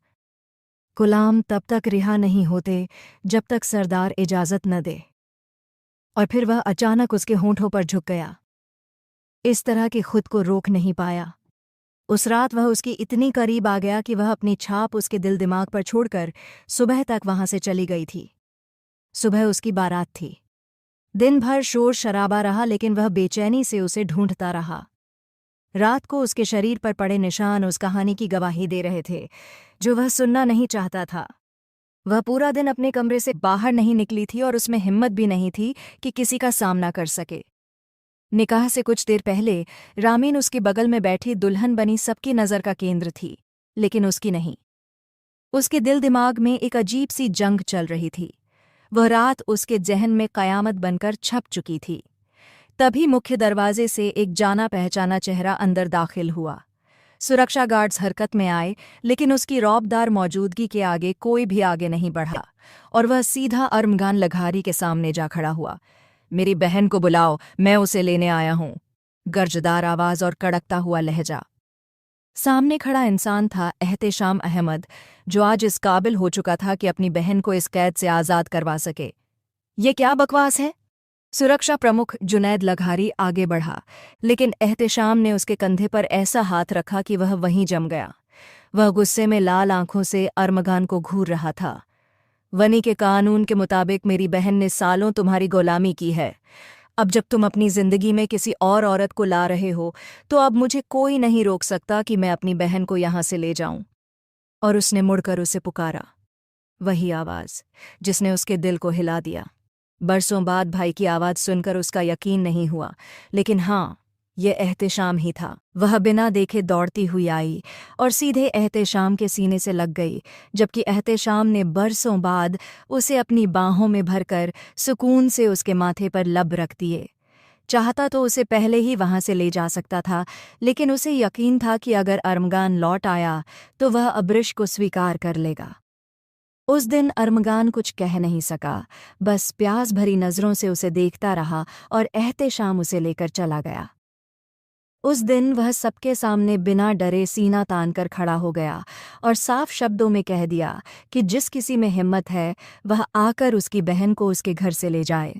गुलाम तब तक रिहा नहीं होते जब तक सरदार इजाज़त न दे। और फिर वह अचानक उसके होंठों पर झुक गया। इस तरह कि खुद को रोक नहीं पाया। उस रात वह उसकी इतनी करीब आ गया कि वह अपनी छाप उसके दिल दिमाग पर छोड़कर सुबह तक वहां से चली गई थी। सुबह उसकी बारात थी। दिन भर शोर शराबा रहा, लेकिन वह बेचैनी से उसे ढूंढता रहा। रात को उसके शरीर पर पड़े निशान उस कहानी की गवाही दे रहे थे जो वह सुनना नहीं चाहता था। वह पूरा दिन अपने कमरे से बाहर नहीं निकली थी और उसमें हिम्मत भी नहीं थी कि किसी का सामना कर सके। निकाह से कुछ देर पहले रामीन उसके बगल में बैठी दुल्हन बनी सबकी नज़र का केंद्र थी, लेकिन उसकी नहीं। उसके दिल दिमाग में एक अजीब सी जंग चल रही थी। वह रात उसके जहन में कयामत बनकर छप चुकी थी। तभी मुख्य दरवाजे से एक जाना पहचाना चेहरा अंदर दाखिल हुआ। सुरक्षा गार्ड्स हरकत में आए, लेकिन उसकी रौबदार मौजूदगी के आगे कोई भी आगे नहीं बढ़ा और वह सीधा अरमगान लघारी के सामने जा खड़ा हुआ। मेरी बहन को बुलाओ, मैं उसे लेने आया हूं। गर्जदार आवाज और कड़कता हुआ लहजा। सामने खड़ा इंसान था एहतेशाम अहमद, जो आज इस काबिल हो चुका था कि अपनी बहन को इस कैद से आज़ाद करवा सके। ये क्या बकवास है? सुरक्षा प्रमुख जुनैद लघारी आगे बढ़ा, लेकिन एहतेशाम ने उसके कंधे पर ऐसा हाथ रखा कि वह वहीं जम गया। वह गुस्से में लाल आंखों से अरमगान को घूर रहा था। वनी के कानून के मुताबिक मेरी बहन ने सालों तुम्हारी गुलामी की है। अब जब तुम अपनी जिंदगी में किसी और औरत को ला रहे हो, तो अब मुझे कोई नहीं रोक सकता कि मैं अपनी बहन को यहां से ले जाऊं। और उसने मुड़कर उसे पुकारा, वही आवाज जिसने उसके दिल को हिला दिया। बरसों बाद भाई की आवाज सुनकर उसका यकीन नहीं हुआ, लेकिन हाँ, ये एहतेशाम ही था। वह बिना देखे दौड़ती हुई आई और सीधे एहतेशाम के सीने से लग गई, जबकि एहतेशाम ने बरसों बाद उसे अपनी बाहों में भरकर सुकून से उसके माथे पर लब रख दिए। चाहता तो उसे पहले ही वहां से ले जा सकता था, लेकिन उसे यकीन था कि अगर अरमगान लौट आया तो वह अब्रिश को स्वीकार कर लेगा। उस दिन अरमगान कुछ कह नहीं सका, बस प्यास भरी नज़रों से उसे देखता रहा और एहतेशाम उसे लेकर चला गया। उस दिन वह सबके सामने बिना डरे सीना तान कर खड़ा हो गया और साफ शब्दों में कह दिया कि जिस किसी में हिम्मत है वह आकर उसकी बहन को उसके घर से ले जाए।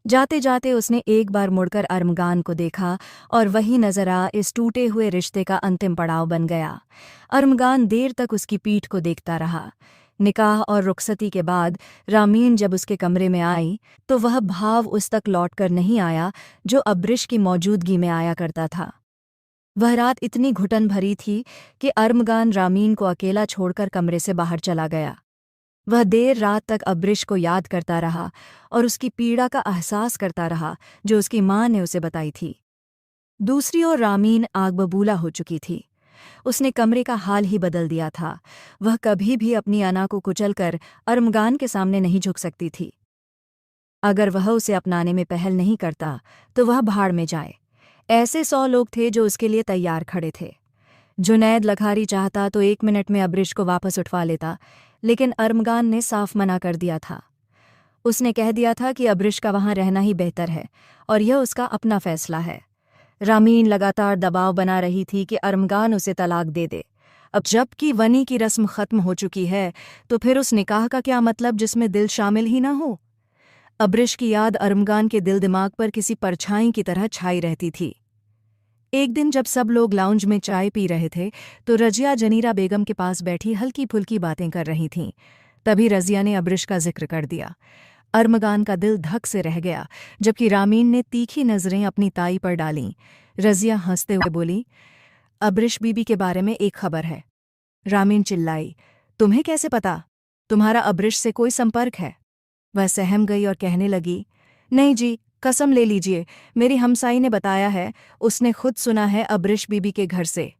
जाते जाते उसने एक बार मुड़कर अरमगान को देखा और वही नज़रा इस टूटे हुए रिश्ते का अंतिम पड़ाव बन गया। अरमगान देर तक उसकी पीठ को देखता रहा। निकाह और रुखसती के बाद रामीन जब उसके कमरे में आई तो वह भाव उस तक लौटकर नहीं आया जो अब्रिश की मौजूदगी में आया करता था। वह रात इतनी घुटन भरी थी कि अरमगान रामीन को अकेला छोड़कर कमरे से बाहर चला गया। वह देर रात तक अब्रिश को याद करता रहा और उसकी पीड़ा का एहसास करता रहा जो उसकी माँ ने उसे बताई थी। दूसरी ओर रामीन आग बबूला हो चुकी थी। उसने कमरे का हाल ही बदल दिया था। वह कभी भी अपनी अना को कुचलकर अरमगान के सामने नहीं झुक सकती थी। अगर वह उसे अपनाने में पहल नहीं करता तो वह भाड़ में जाए। ऐसे 100 लोग थे जो उसके लिए तैयार खड़े थे। जुनैद लघारी चाहता तो 1 मिनट में अब्रिश को वापस उठवा लेता, लेकिन अरमगान ने साफ मना कर दिया था। उसने कह दिया था कि अब्रिश का वहां रहना ही बेहतर है और यह उसका अपना फैसला है। रामीन लगातार दबाव बना रही थी कि अरमगान उसे तलाक दे दे। अब जबकि वनी की रस्म खत्म हो चुकी है तो फिर उस निकाह का क्या मतलब जिसमें दिल शामिल ही ना हो। अब्रिश की याद अरमगान के दिल दिमाग पर किसी परछाई की तरह छाई रहती थी। एक दिन जब सब लोग लाउंज में चाय पी रहे थे तो रजिया जनीरा बेगम के पास बैठी हल्की फुल्की बातें कर रही थीं। तभी रजिया ने अब्रिश का जिक्र कर दिया। अरमगान का दिल धक से रह गया, जबकि रामीन ने तीखी नजरें अपनी ताई पर डालीं। रजिया हंसते हुए बोली, अब्रिश बीबी के बारे में एक खबर है। रामीन चिल्लाई, तुम्हें कैसे पता? तुम्हारा अब्रिश से कोई संपर्क है? वह सहम गई और कहने लगी, नहीं जी, कसम ले लीजिए, मेरी हमसाई ने बताया है, उसने खुद सुना है अब्रिश बीबी के घर से।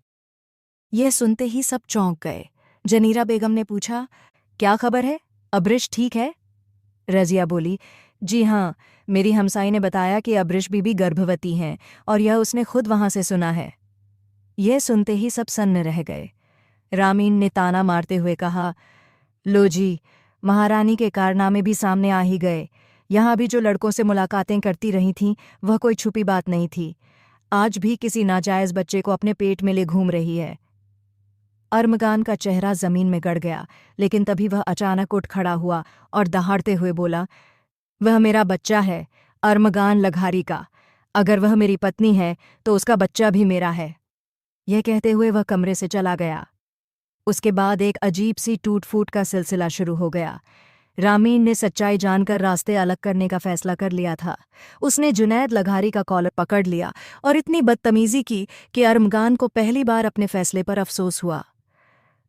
यह सुनते ही सब चौंक गए। जनीरा बेगम ने पूछा, क्या खबर है? अब्रिश ठीक है? रजिया बोली, जी हाँ, मेरी हमसाई ने बताया कि अब्रिश बीबी गर्भवती हैं और यह उसने खुद वहां से सुना है। यह सुनते ही सब सन्न रह गए। रामीन ने ताना मारते हुए कहा, लो जी, महारानी के कारनामे भी सामने आ ही गए। यहाँ भी जो लड़कों से मुलाकातें करती रही थीं वह कोई छुपी बात नहीं थी। आज भी किसी नाजायज बच्चे को अपने पेट में ले घूम रही है। अरमगान का चेहरा जमीन में गड़ गया, लेकिन तभी वह अचानक उठ खड़ा हुआ और दहाड़ते हुए बोला, वह मेरा बच्चा है, अरमगान लघारी का। अगर वह मेरी पत्नी है तो उसका बच्चा भी मेरा है। यह कहते हुए वह कमरे से चला गया। उसके बाद एक अजीब सी टूट फूट का सिलसिला शुरू हो गया। रामीन ने सच्चाई जानकर रास्ते अलग करने का फैसला कर लिया था। उसने जुनैद लघारी का कॉलर पकड़ लिया और इतनी बदतमीजी की कि अरमगान को पहली बार अपने फैसले पर अफसोस हुआ।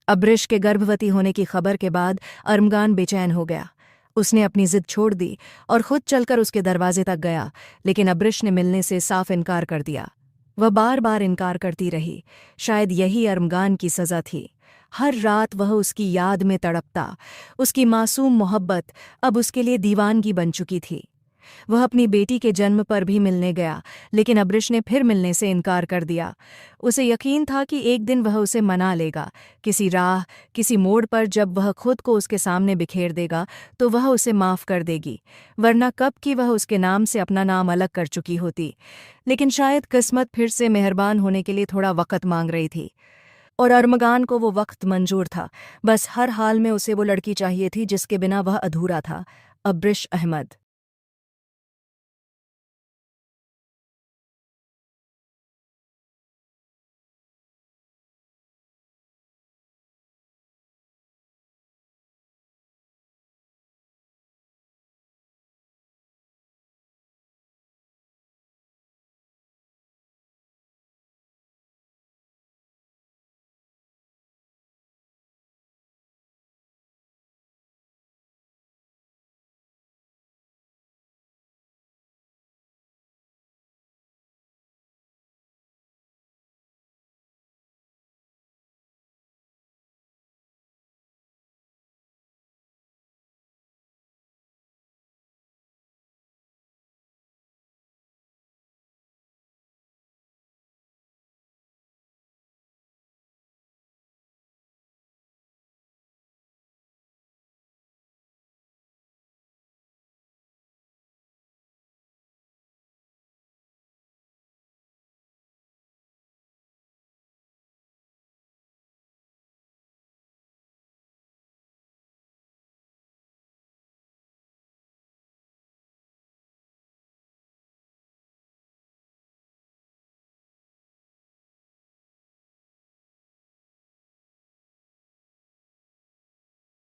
अब्रिश के गर्भवती होने की खबर के बाद अरमगान बेचैन हो गया। उसने अपनी जिद छोड़ दी और खुद चलकर उसके दरवाजे तक गया, लेकिन अब्रिश ने मिलने से साफ इनकार कर दिया। वह बार बार इनकार करती रही। शायद यही अरमगान की सज़ा थी। हर रात वह उसकी याद में तड़पता। उसकी मासूम मोहब्बत अब उसके लिए दीवानगी बन चुकी थी। वह अपनी बेटी के जन्म पर भी मिलने गया, लेकिन अब्रिश ने फिर मिलने से इनकार कर दिया। उसे यकीन था कि एक दिन वह उसे मना लेगा। किसी राह, किसी मोड़ पर जब वह खुद को उसके सामने बिखेर देगा तो वह उसे माफ़ कर देगी, वरना कब की वह उसके नाम से अपना नाम अलग कर चुकी होती। लेकिन शायद किस्मत फिर से मेहरबान होने के लिए थोड़ा वक़्त मांग रही थी, और अरमगान को वो वक्त मंजूर था। बस हर हाल में उसे वो लड़की चाहिए थी जिसके बिना वह अधूरा था। अब्रिश अहमद।